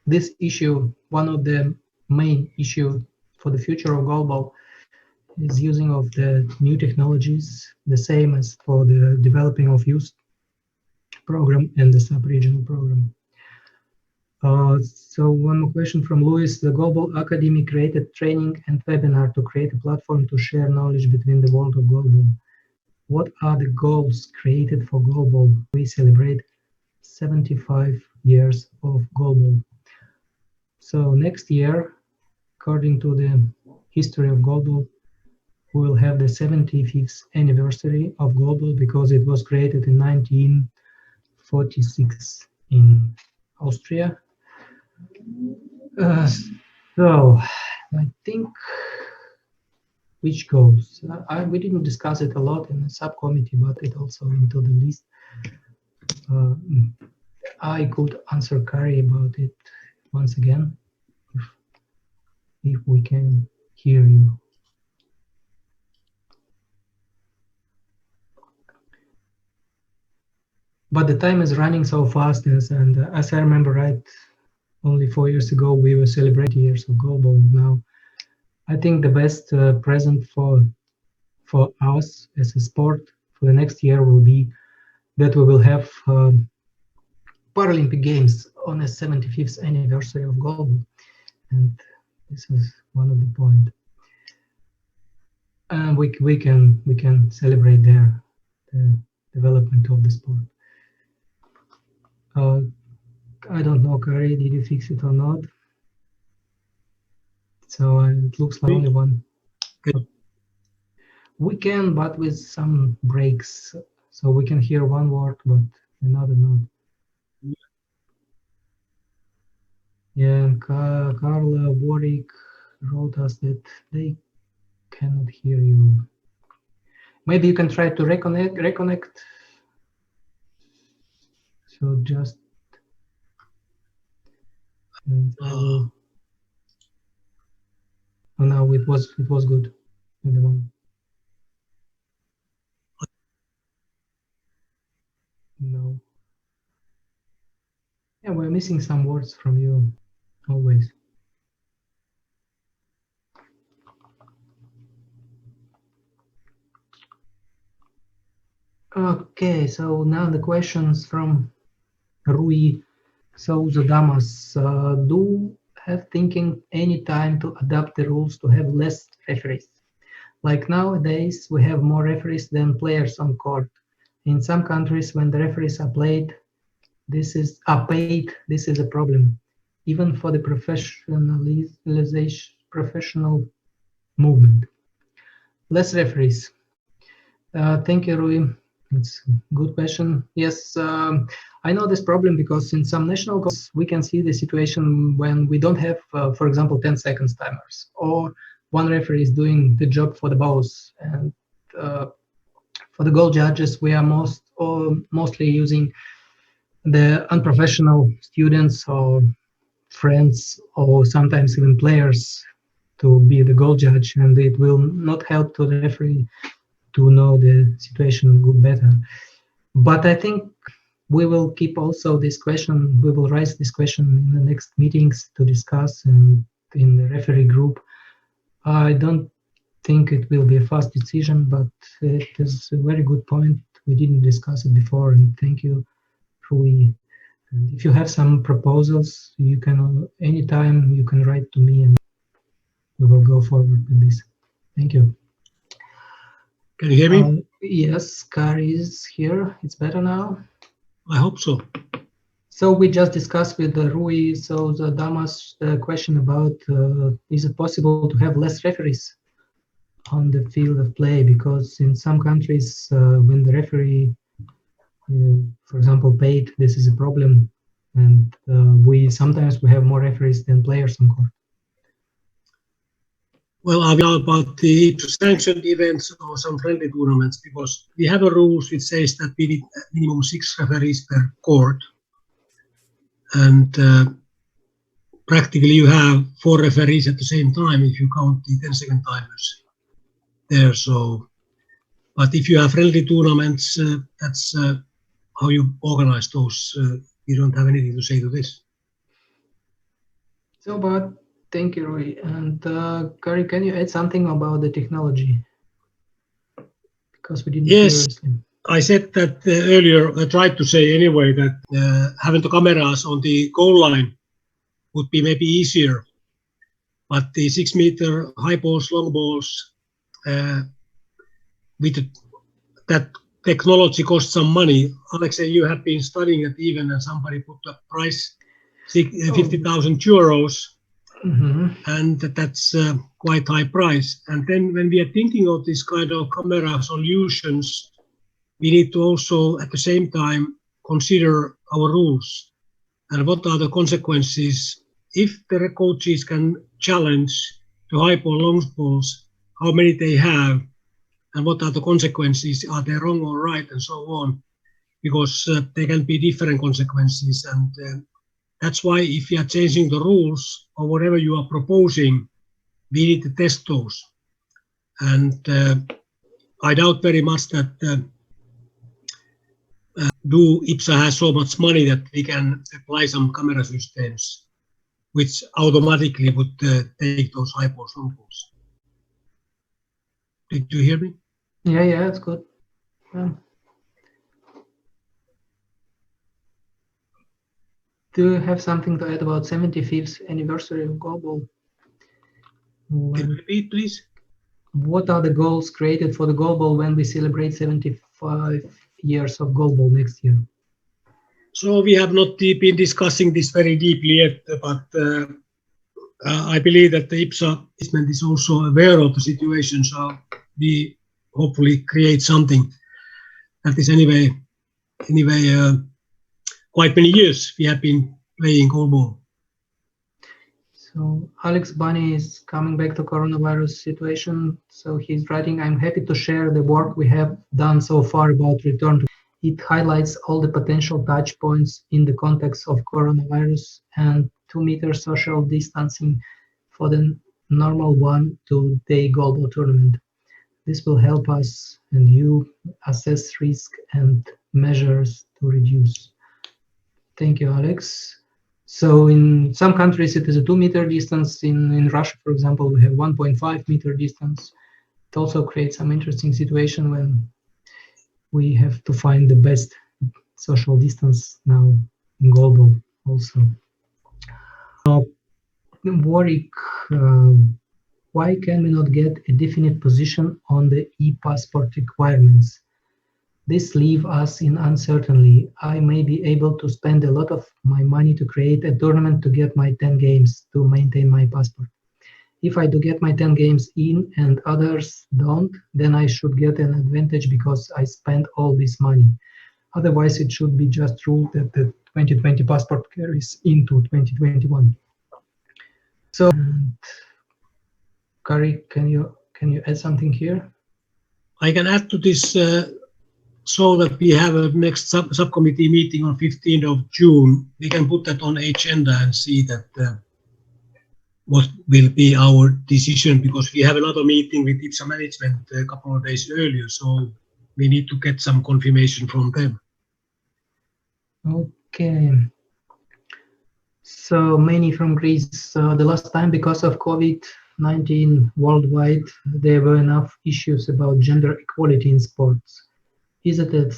this issue, one of the main issue for the future of Goalball, is using of the new technologies, the same as for the developing of youth program and the sub-regional program. So one more question from Louis. The Goalball Academy created training and webinar to create a platform to share knowledge between the world of Goalball. What are the goals created for Goalball? We celebrate 75 years of Goalball. So next year, according to the history of Goalball, we will have the 75th anniversary of Goalball because it was created in 1946 in Austria. So I think which goals? We didn't discuss it a lot in the subcommittee, but it also into the list. I could answer Kari about it once again, if we can hear you. But the time is running so fast, and as I remember right, only 4 years ago we were celebrating years of Goalball. Now, I think the best present for us as a sport for the next year will be that we will have Paralympic Games on the 75th anniversary of Goalball, and this is one of the points. And we can celebrate there the development of the sport. I don't know, Kari, did you fix it or not? So it looks like only one. We can, but with some breaks. So we can hear one word, but another not. Yeah, and Carla Warwick wrote us that they cannot hear you. Maybe you can try to reconnect. So just oh, no, it was good at the moment. No. Yeah, we're missing some words from you always. Okay, so now the questions from Rui. So the Damas, do have thinking any time to adapt the rules to have less referees? Like nowadays, we have more referees than players on court. In some countries, when the referees are paid, this is a problem, even for the professional movement. Less referees. Thank you, Rui. It's a good question. Yes, I know this problem because in some national courts we can see the situation when we don't have, for example, 10 seconds timers, or one referee is doing the job for the both. And for the goal judges, we are mostly using the unprofessional students or friends, or sometimes even players, to be the goal judge, and it will not help to the referee to know the situation good better. But I think we will keep also this question, we will raise this question in the next meetings to discuss, and in the referee group. I don't think it will be a fast decision, but it is a very good point. We didn't discuss it before, and thank you, Rui. And if you have some proposals, you can anytime you can write to me, and we will go forward with this. Thank you. Can you hear me? Yes, Kari is here. It's better now. I hope so. So we just discussed with Rui, so the Damas, the question about is it possible to have less referees on the field of play, because in some countries when the referee, for example, paid, this is a problem, and we sometimes have more referees than players on court. Well, are we now about the sanctioned events or some friendly tournaments? Because we have a rules which says that we need minimum 6 referees per court, and practically you have 4 referees at the same time if you count the 10-second timers there. So, but if you have friendly tournaments, that's how you organize those. You don't have anything to say to this. So, but Thank you, Roy. And Kari, can you add something about the technology? Because we didn't Yes. previously. I said that earlier. I tried to say anyway that having the cameras on the goal line would be maybe easier, but the 6-meter high balls, long balls, with that technology costs some money. Alexey, you have been studying it even, and somebody put the price 50,000 euros, and that's quite high price. And then when we are thinking of this kind of camera solutions, we need to also at the same time consider our rules and what are the consequences if the coaches can challenge the high ball, long balls, how many they have, and what are the consequences, are they wrong or right, and so on, because there can be different consequences. And that's why if you are changing the rules or whatever you are proposing, we need to test those. And I doubt very much that do IBSA has so much money that we can apply some camera systems which automatically would take those high balls, long balls. Did you hear me? Yeah, that's good. Yeah. Do you have something to add about 75th anniversary of Goalball? Can you repeat, please? What are the goals created for the Goalball when we celebrate 75 years of Goalball next year? So we have not been discussing this very deeply yet, but I believe that the IBSA is also aware of the situation, so we hopefully create something that is anyway quite many years we have been playing goalball. So Alex Bunny is coming back to coronavirus situation. So he's writing, I'm happy to share the work we have done so far about return to. It highlights all the potential touch points in the context of coronavirus and 2-meter social distancing for the normal 1-day Goalball tournament. This will help us and you assess risk and measures to reduce. Thank you, Alex. So in some countries, it is a 2-meter distance. In Russia, for example, we have 1.5-meter distance. It also creates some interesting situation when we have to find the best social distance now in Goalball also. Warwick, why can we not get a definite position on the e-passport requirements? This leaves us in uncertainty. I may be able to spend a lot of my money to create a tournament to get my 10 games to maintain my passport. If I do get my 10 games in and others don't, then I should get an advantage because I spent all this money. Otherwise, it should be just ruled that the 2020 passport carries into 2021. So, Kari, can you add something here? I can add to this so that we have a next subcommittee meeting on 15th of June. We can put that on agenda and see that what will be our decision, because we have another meeting with IBSA management a couple of days earlier, so we need to get some confirmation from them. Okay. So many from Greece. The last time, because of COVID-19 worldwide, there were enough issues about gender equality in sports. Is it a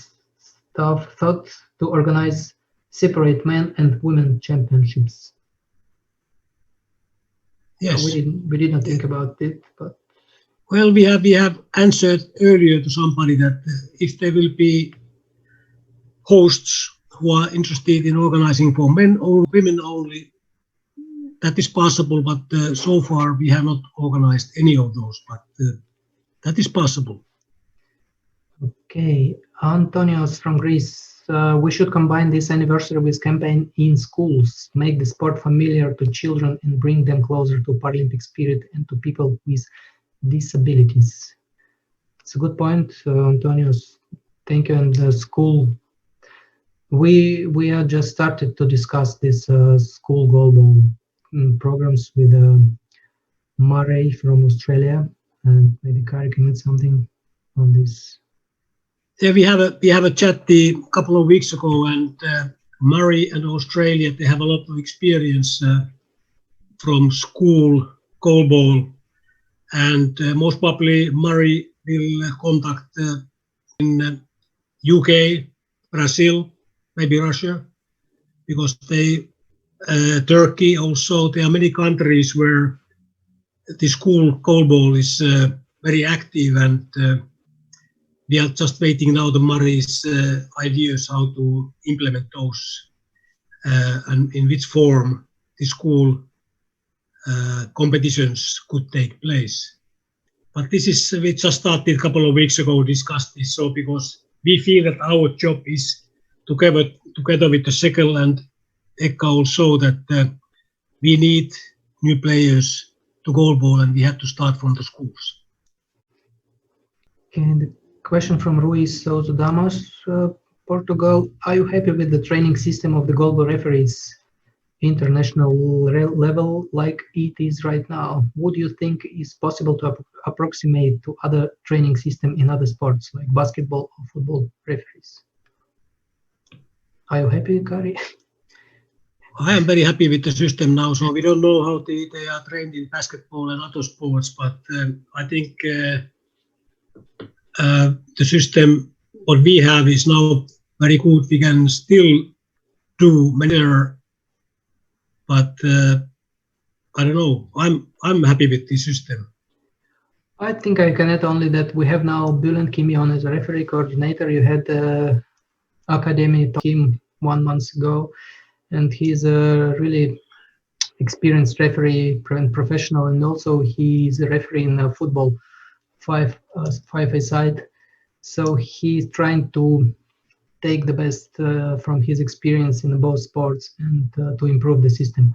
tough thought to organize separate men and women championships? Yes. We did not think about it, but well, we have answered earlier to somebody that if there will be hosts who are interested in organizing for men or women only, that is possible, but so far we have not organized any of those, but that is possible. Okay, Antonios from Greece. We should combine this anniversary with campaign in schools, make the sport familiar to children and bring them closer to Paralympic spirit and to people with disabilities. It's a good point, Antonios. Thank you. And the school, we are just started to discuss this school Goalball programs with Murray from Australia, and maybe Kari can add something on this. Yeah, we have a chat a couple of weeks ago, and Murray and Australia, they have a lot of experience from school goalball, and most probably Murray will contact in UK, Brazil, maybe Russia, because Turkey also, there are many countries where the school goalball is very active, and we are just waiting now the Murray's ideas how to implement those and in which form the school competitions could take place. But this is, we just started a couple of weeks ago, discussed this, so because we feel that our job is together with the Sekel and Eka also that we need new players to goalball, and we have to start from the schools. And the question from Ruiz Sousa Damas, Portugal. Are you happy with the training system of the goalball referees, international level, like it is right now? Would you think it's possible to approximate to other training system in other sports like basketball or football referees? Are you happy, Kari? I am very happy with the system now, so we don't know how they are trained in basketball and other sports, but I think the system what we have is now very good. We can still do many, but I don't know. I'm happy with this system. I think I can add only that we have now Bülent Kimyon as a referee coordinator. You had the academy team 1 month ago, and he's a really experienced referee and professional, and also he's a referee in football, 5-a-side. So he's trying to take the best from his experience in both sports and to improve the system.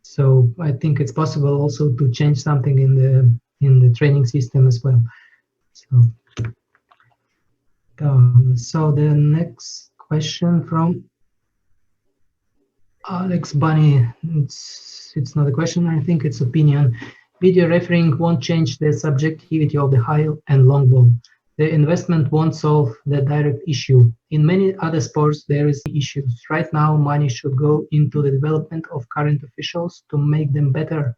So I think it's possible also to change something in the training system as well. So the next question from Alex Bunny. It's not a question, I think it's opinion. Video refereeing won't change the subjectivity of the high and long ball. The investment won't solve the direct issue. In many other sports, there is issues. Right now, money should go into the development of current officials to make them better.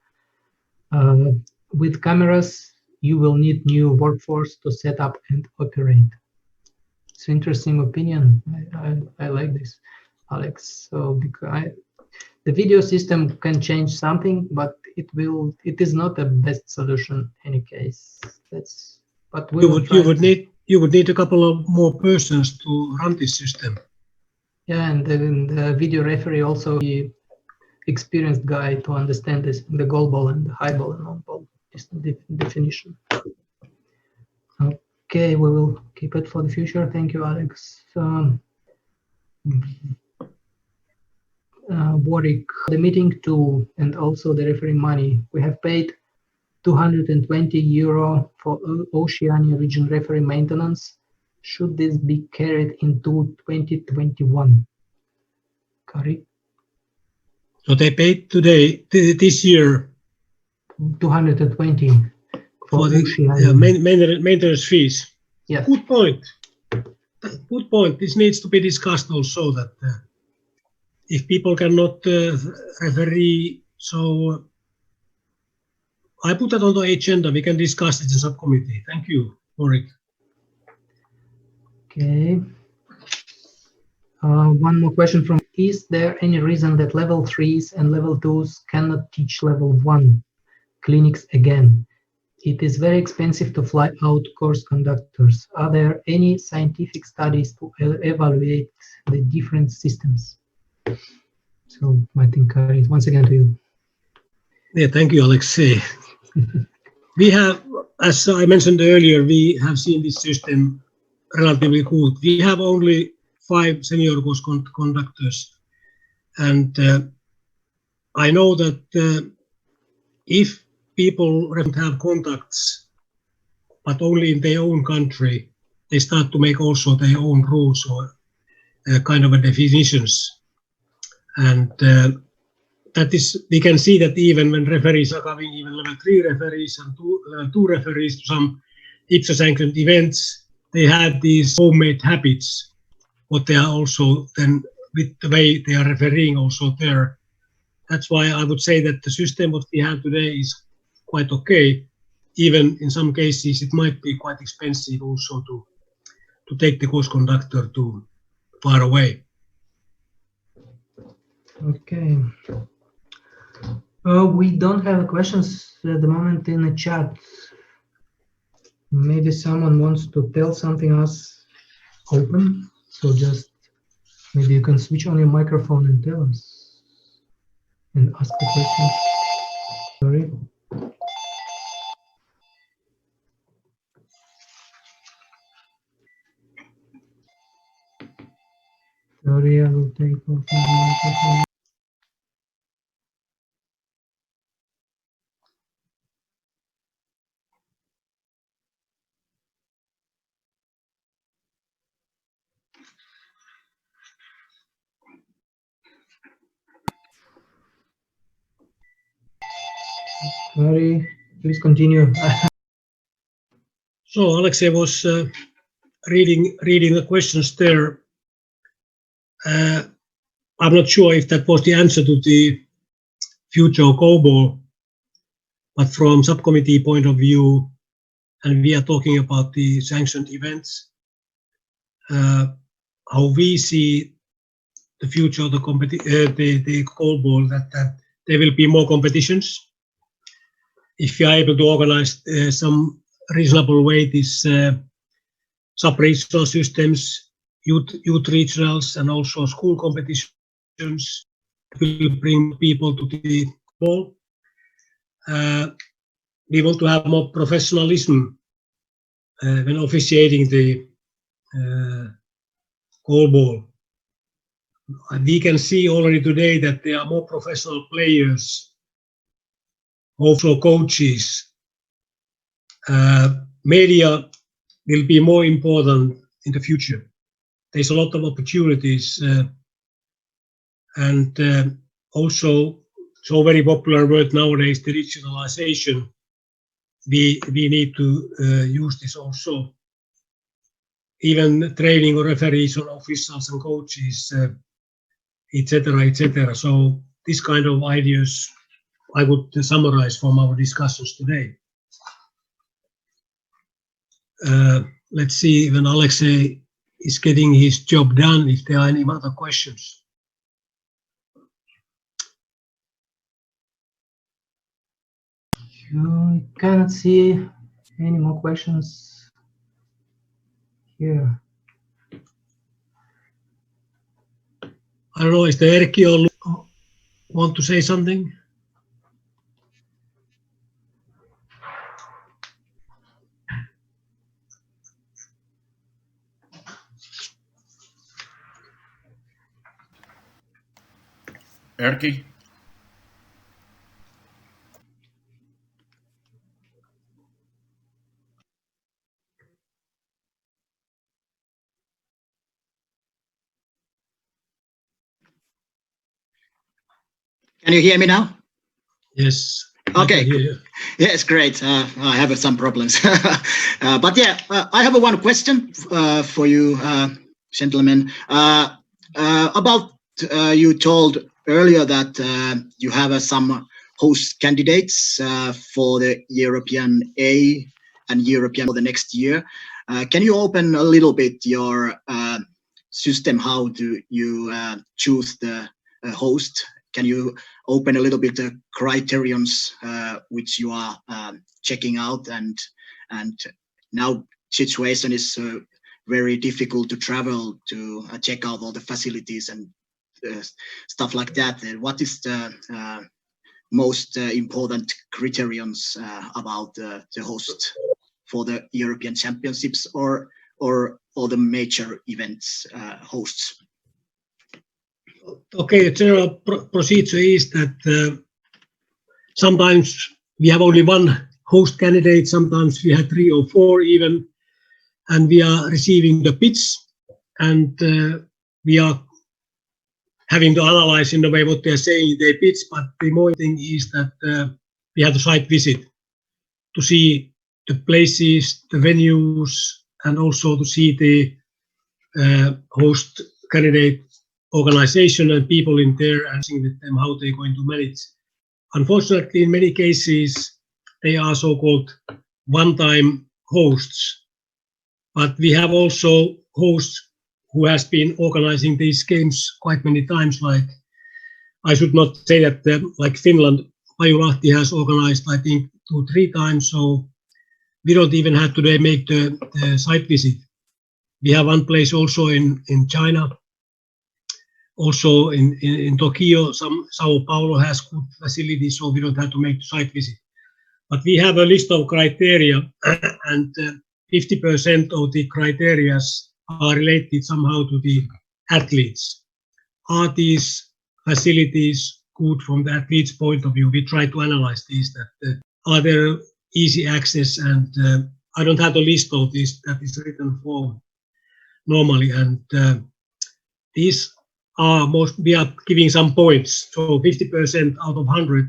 With cameras, you will need new workforce to set up and operate. It's an interesting opinion. I like this, Alex. So because the video system can change something, but it is not the best solution in any case. You would need a couple of more persons to run this system. Yeah, and the video referee also the experienced guy to understand this, the goal ball and the high ball and long ball definition. Okay, we will keep it for the future. Thank you, Alex. Warwick, the meeting tool and also the referee money. We have paid €220 for Oceania region referee maintenance. Should this be carried into 2021? Kari? So they paid this year 220 for the Oceania. maintenance fees. Yes. Good point. Good point. This needs to be discussed also that if people cannot referee, so I put that on the agenda. We can discuss it in subcommittee. Thank you, Warwick. Okay. One more question from: is there any reason that level 3s and level 2s cannot teach level 1 clinics again? It is very expensive to fly out course conductors. Are there any scientific studies to evaluate the different systems? So I think once again to you. Yeah, thank you, Alexey. We have, as I mentioned earlier, we have seen this system relatively good. We have only 5 senior course conductors, and I know that if people don't have contacts, but only in their own country, they start to make also their own rules or kind of a definitions. And that is, we can see that even when referees are coming, even level 3 referees and level 2 referees to some IBSA sanctioned events, they have these homemade habits, what they are also then with the way they are refereeing also there. that's why I would say that the system what we have today is quite okay. Even in some cases, it might be quite expensive also to take the course conductor to far away. Okay. We don't have questions at the moment in the chat. Maybe someone wants to tell something else open. So just maybe you can switch on your microphone and tell us and ask the question. Sorry. Sorry, I will take off my microphone. Kari, please continue. So Alexey was reading the questions there. I'm not sure if that was the answer to the future of Goalball, but from subcommittee point of view, and we are talking about the sanctioned events, how we see the future of the Goalball, that there will be more competitions. If you are able to organize some reasonable way these sub-regional systems, youth regionals, and also school competitions, will bring people to the ball. We want to have more professionalism when officiating the Goalball. We can see already today that there are more professional players, also coaches. Media will be more important in the future. There's a lot of opportunities, and also so very popular word nowadays, the regionalization. We need to use this also. Even training or referees on officials and coaches, etc., etc. So this kind of ideas I would summarize from our discussions today. Let's see when Alexey is getting his job done, if there are any other questions. I cannot see any more questions here. I don't know, is there Erkki or Luke want to say something? Erkki? Can you hear me now? Yes. Okay. Yes, great. I have some problems. But yeah, I have one question for you, gentlemen. About you told earlier that you have some host candidates for the European A and European for the next year. Can you open a little bit your system? How do you choose the host? Can you open a little bit the criterions which you are checking out? And now situation is very difficult to travel to check out all the facilities and stuff like that. What is the most important criterions about the host for the European Championships or the major events hosts? Okay, the general procedure is that sometimes we have only one host candidate, sometimes we have 3 or 4 even, and we are receiving the bids, and we are having to analyze in the way what they are saying in their bids, but the more thing is that we have a site visit to see the places, the venues, and also to see the host candidate organization and people in there and seeing with them how they're going to manage. Unfortunately, in many cases, they are so-called one-time hosts. But we have also hosts who has been organizing these games quite many times. Like, I should not say that, like Finland, Pajulahti has organized, I think, 2-3 times. So we don't even have to make the site visit. We have one place also in China. Also in Tokyo, Sao Paulo has good facilities, so we don't have to make the site visit. But we have a list of criteria, and 50% of the criteria are related somehow to the athletes. Are these facilities good from the athlete's point of view? We try to analyze these. That are there easy access? And I don't have the list of this that is written for normally, and these are we are giving some points. So 50% out of 100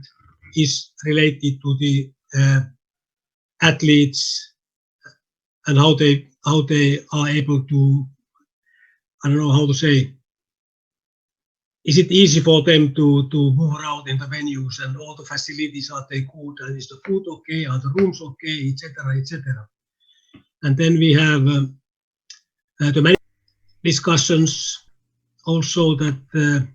is related to the athletes and how they are able to, I don't know how to say, is it easy for them to move around in the venues, and all the facilities, are they good, and is the food okay, are the rooms okay, etc., etc. And then we have the many discussions also, that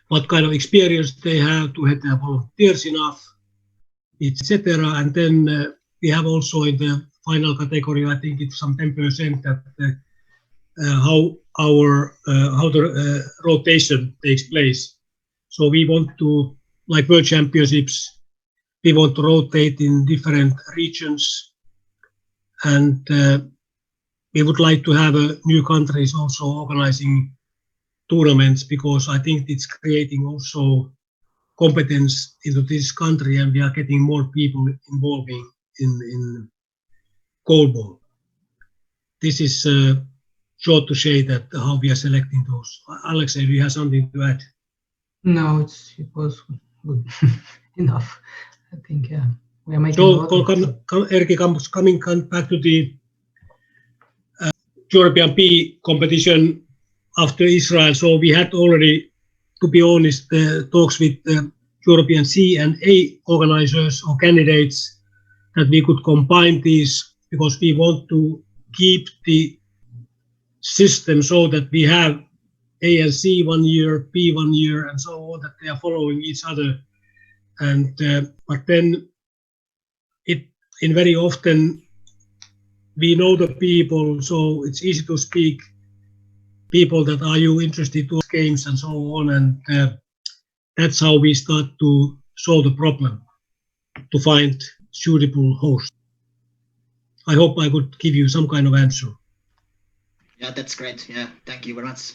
what kind of experience they have, to have their volunteers enough, etc. And then we have also in the final category, I think it's some 10%, that how the rotation takes place. So we want to, like World Championships, we want to rotate in different regions, and we would like to have new countries also organizing tournaments, because I think it's creating also competence into this country, and we are getting more people involving in goalball. This is short to say that how we are selecting those. Alexey, do you have something to add? No, it was good enough. I think we are making. So, Erkki, coming back to the European B competition after Israel. So we had already, to be honest, talks with European C and A organizers or candidates, that we could combine these, because we want to keep the system so that we have A and C 1 year, B 1 year, and so on, that they are following each other. And but then in very often we know the people, so it's easy to speak people that are you interested to games and so on, and that's how we start to solve the problem, to find suitable hosts. I hope I could give you some kind of answer. Yeah, that's great. Yeah, thank you very much.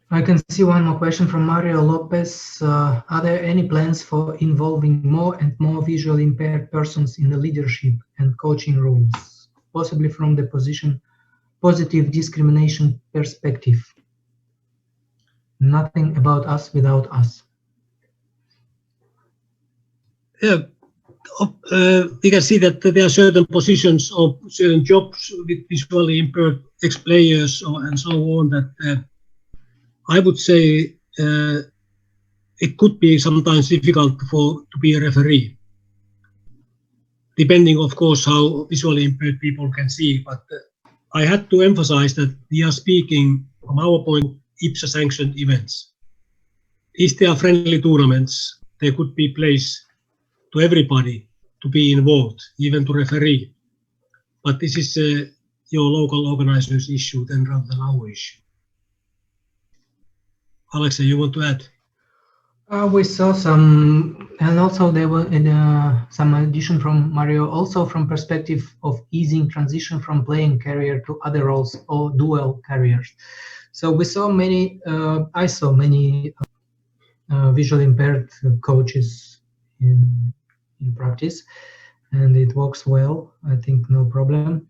I can see one more question from Mario Lopez. Are there any plans for involving more and more visually impaired persons in the leadership and coaching roles, possibly from the positive discrimination perspective? Nothing about us without us. Yeah, we can see that there are certain positions or certain jobs with visually impaired ex-players and so on, that I would say it could be sometimes difficult to be a referee, depending, of course, how visually impaired people can see. But I had to emphasize that we are speaking from our point of IBSA sanctioned events. If there are friendly tournaments, there could be place to everybody to be involved, even to referee. But this is your local organizer's issue then, rather than our issue. Alexey, you want to add? We saw some, and also there were some addition from Mario, also from perspective of easing transition from playing career to other roles or dual careers. So we saw many, I saw many visually impaired coaches in practice, and it works well. I think no problem.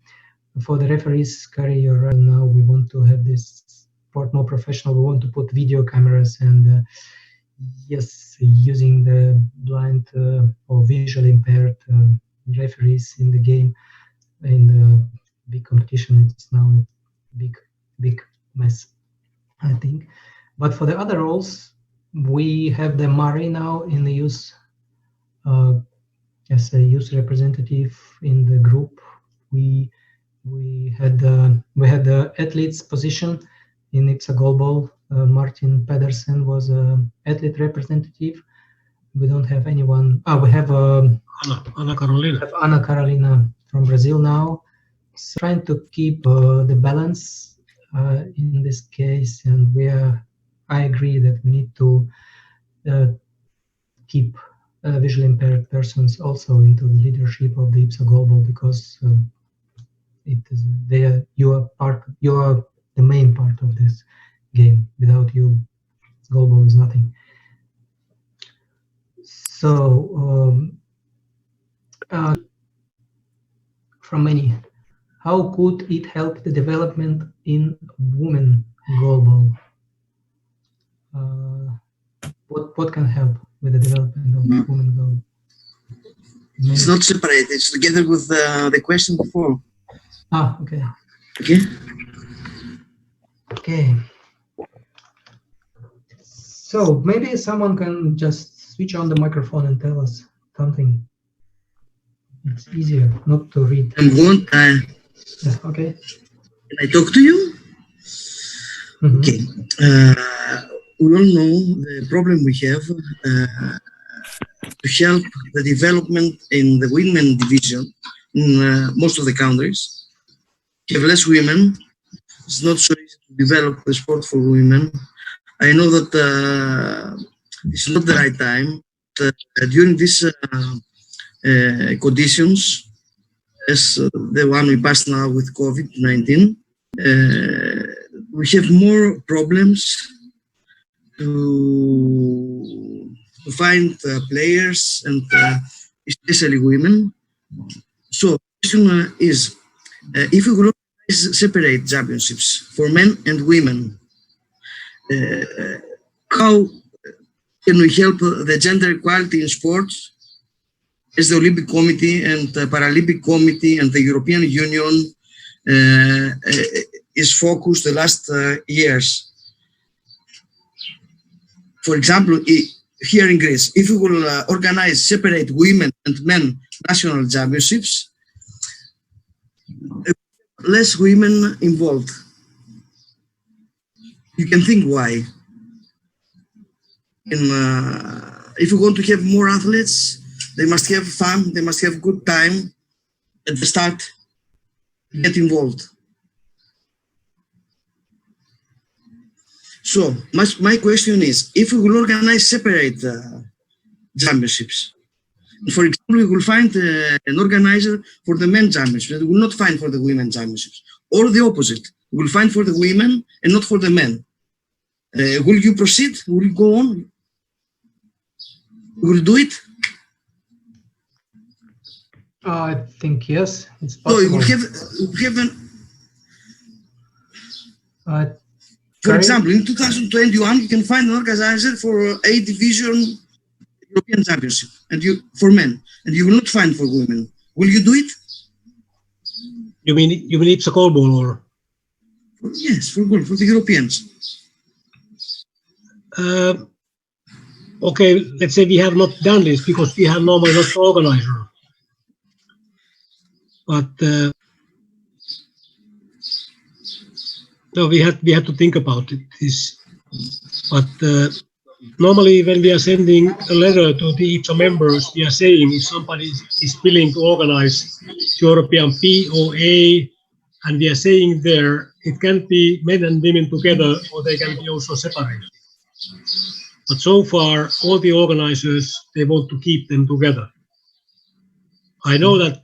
For the referees, Kari, you're right. Now we want to have this sport more professional. We want to put video cameras and yes, using the blind or visually impaired referees in the game. In the big competition, it's now a big mess. I think. But for the other roles, we have the Mari now in the youth as a youth representative in the group. We had the athletes position in IBSA Goalball. Martin Pedersen was an athlete representative. We don't have anyone. We have Anna Carolina. Ana Carolina from Brazil now. So trying to keep the balance in this case, and I agree that we need to keep visually impaired persons also into the leadership of the IBSA Goalball, because you are the main part of this game. Without you, Goalball is nothing. So from many, how could it help the development in women Goalball? What can help with the development of women Goalball? It's not separate. It's together with the question before. Okay. Okay. Okay. So maybe someone can just switch on the microphone and tell us something. It's easier not to read. And Yeah, okay. Can I talk to you? Mm-hmm. Okay. We all know the problem we have to help the development in the women division in most of the countries. We have less women. It's not so easy to develop the sport for women. I know that it's not the right time. During these conditions, as the one we passed now with COVID-19, we have more problems to find players, and especially women. So the question is, if we will separate championships for men and women, how can we help the gender equality in sports, as the Olympic Committee and the Paralympic Committee and the European Union is focused the last years? For example, here in Greece, if we will organize separate women and men national championships, less women involved. You can think why. If we want to have more athletes, they must have fun, they must have good time at the start, get involved. So my question is, if we will organize separate championships, for example, we will find an organizer for the men championships, we will not find for the women championships, or the opposite, we will find for the women and not for the men. Will you proceed? Will you go on? Will you do it? I think yes, it's possible. So we have for example, in 2021, you can find an organizer for A division European Championship, and for men, and you will not find for women. Will you do it? You mean IBSA Goalball or? Yes, for the Europeans. Okay, let's say we have not done this because we have normally not the organizer. But no, we had to think about this. But normally, when we are sending a letter to the IBSA members, we are saying if somebody is willing to organize European P or A, and we are saying there it can be men and women together, or they can be also separate. But so far, all the organizers, they want to keep them together. I know that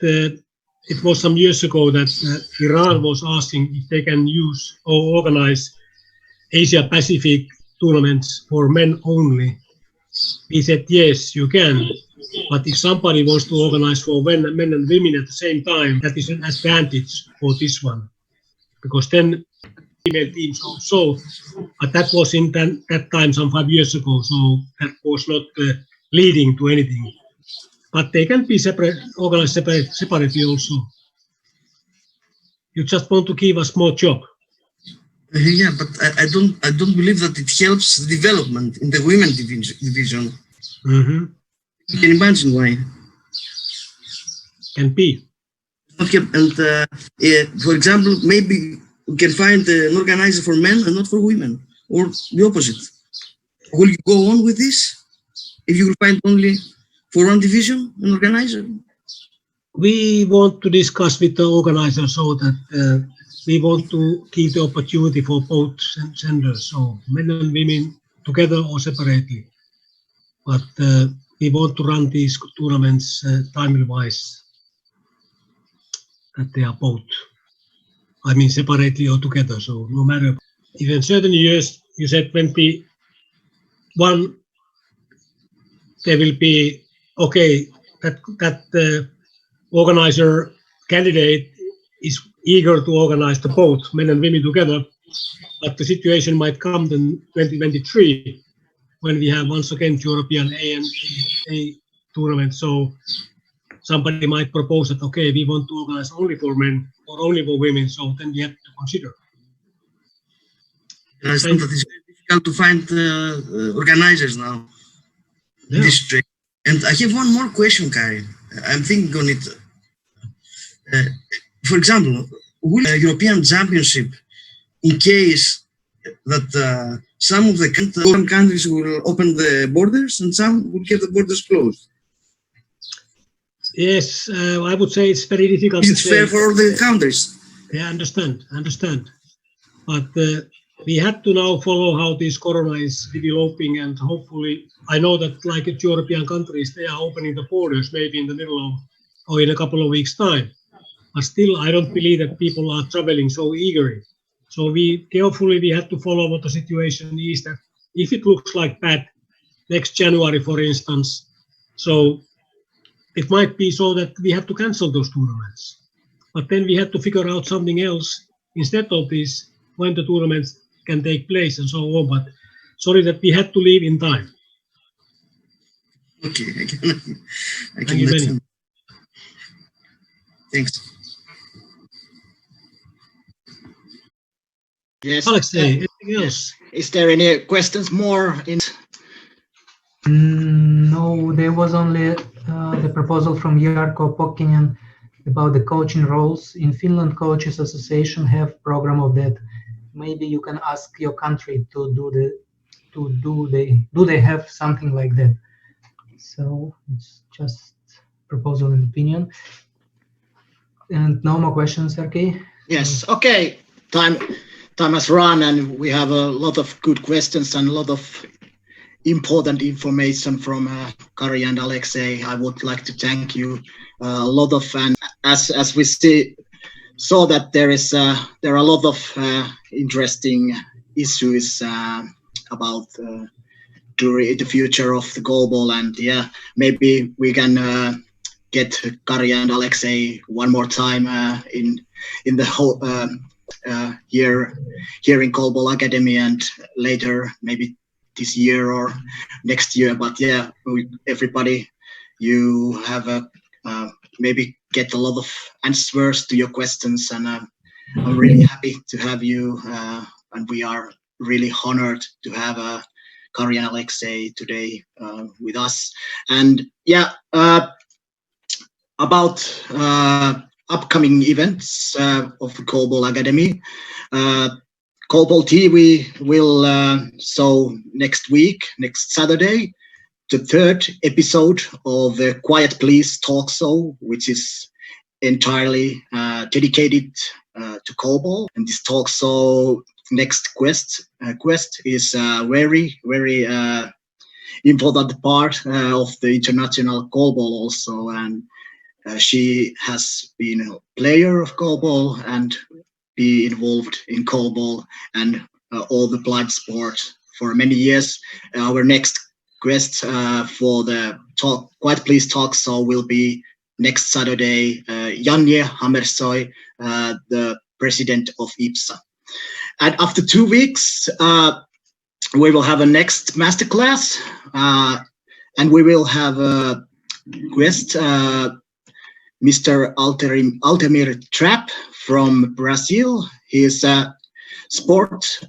it was some years ago that Iran was asking if they can use or organize Asia Pacific tournaments for men only. We said, yes, you can. But if somebody wants to organize for men and women at the same time, that is an advantage for this one. Because then female teams also, but that was in that time some 5 years ago, so that was not leading to anything. But they can be organized separately also. You just want to give us more job. Yeah, but I don't believe that it helps the development in the women division. Mm-hmm. You can imagine why. Can be. Okay, and for example, maybe we can find an organizer for men and not for women, or the opposite. Will you go on with this if you will find only for one division an organizer? We want to discuss with the organizer so that we want to give the opportunity for both genders, so men and women together or separately. But we want to run these tournaments time-wise, that they are both, I mean separately or together, so no matter. Even certain years, you said 21, there will be, okay, that organizer candidate is eager to organize the both men and women together, but the situation might come in 2023 when we have once again European A and A tournament. So somebody might propose that, okay, we want to organize only for men or only for women, so then we have to consider. I understand that it's very difficult to find organizers now. Yeah. This trade. And I have one more question, Kari. I'm thinking on it. For example, will a European Championship, in case that some of the countries will open the borders and some will keep the borders closed? Yes, I would say it's very difficult. It's fair for all the countries. Yeah, I understand. But we have to now follow how this corona is developing, and hopefully, I know that like at European countries, they are opening the borders maybe in the middle of or in a couple of weeks' time. But still, I don't believe that people are traveling so eagerly. So we have to follow what the situation is. That if it looks like bad next January, for instance, so it might be so that we have to cancel those tournaments. But then we have to figure out something else instead of this when the tournaments can take place and so on. But sorry that we had to leave in time. Okay, I can Thank you, Benny. Thanks. Yes. Alexey, anything else? Is there any questions more in? No, there was only the proposal from Jarkko Pokkinen about the coaching roles. In Finland, Coaches Association have program of that. Maybe you can ask your country to do they have something like that? So it's just proposal and opinion. And no more questions, Sergey? Yes. Okay. Time has run, and we have a lot of good questions and a lot of important information from Kari and Alexey. I would like to thank you a lot of, and as we saw that there are a lot of interesting issues about during the future of the Goalball, and yeah, maybe we can get Kari and Alexey one more time in the whole here in Goalball Academy, and later maybe this year or next year. But yeah, everybody, you have maybe get a lot of answers to your questions, and I'm really happy to have you, and we are really honored to have Kari and Alexey today with us. And yeah, about upcoming events of Goalball Academy. Goalball TV will show next week, next Saturday, the third episode of the Quiet Please talk show, which is entirely dedicated to Goalball. And this talk show next quest is very important part of the international Goalball also, and she has been a player of Goalball and be involved in Goalball and all the blind sport for many years. Our next guest for the Quiet Please talk show will be next Saturday, Janje Hammersoy, the president of IBSA. And after 2 weeks, we will have a next masterclass, and we will have a guest, Mr. Altemir Trapp from Brazil. He is a sports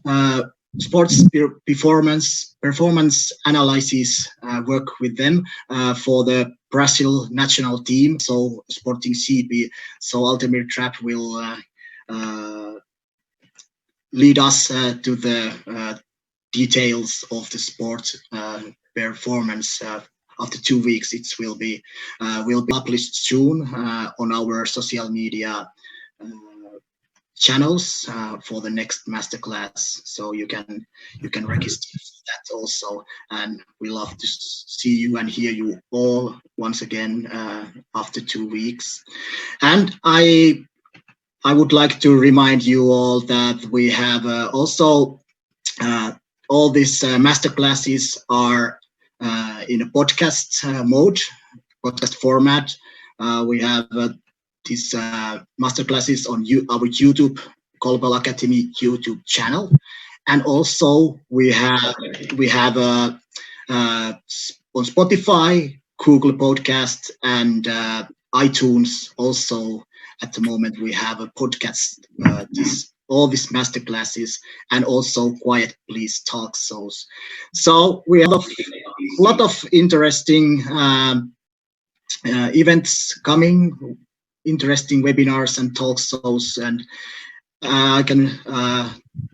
performance analysis work with them for the Brazil national team. So Sporting CP. So Ultimate Trap will lead us to the details of the sport performance. After 2 weeks, it will be published soon on our social media channels for the next masterclass. So you can register for that also, and we love to see you and hear you all once again after 2 weeks. And I would like to remind you all that we have also all these masterclasses are in a podcast mode, podcast format. We have these masterclasses on our YouTube, Goalball Academy YouTube channel, and also we have on Spotify, Google Podcast, and iTunes. Also, at the moment, we have a podcast. All these masterclasses, and also Quiet Please Talk shows. So we have a lot of interesting events coming, interesting webinars and talk shows, and I can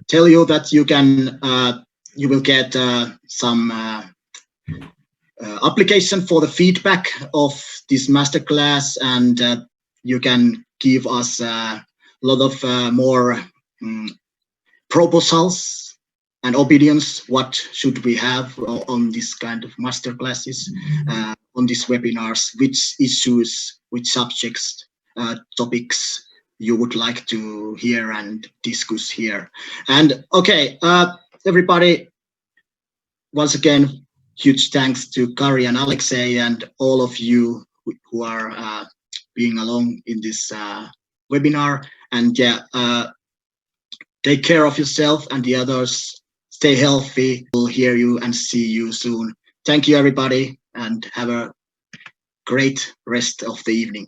tell you that you will get some application for the feedback of this masterclass, and you can give us a lot of more proposals and opinions. What should we have on this kind of masterclasses, on these webinars? Which issues, which subjects, topics you would like to hear and discuss here? And okay, everybody, once again, huge thanks to Kari and Alexey and all of you who are being along in this webinar. And yeah, take care of yourself and the others. Stay healthy. We'll hear you and see you soon. Thank you, everybody, and have a great rest of the evening.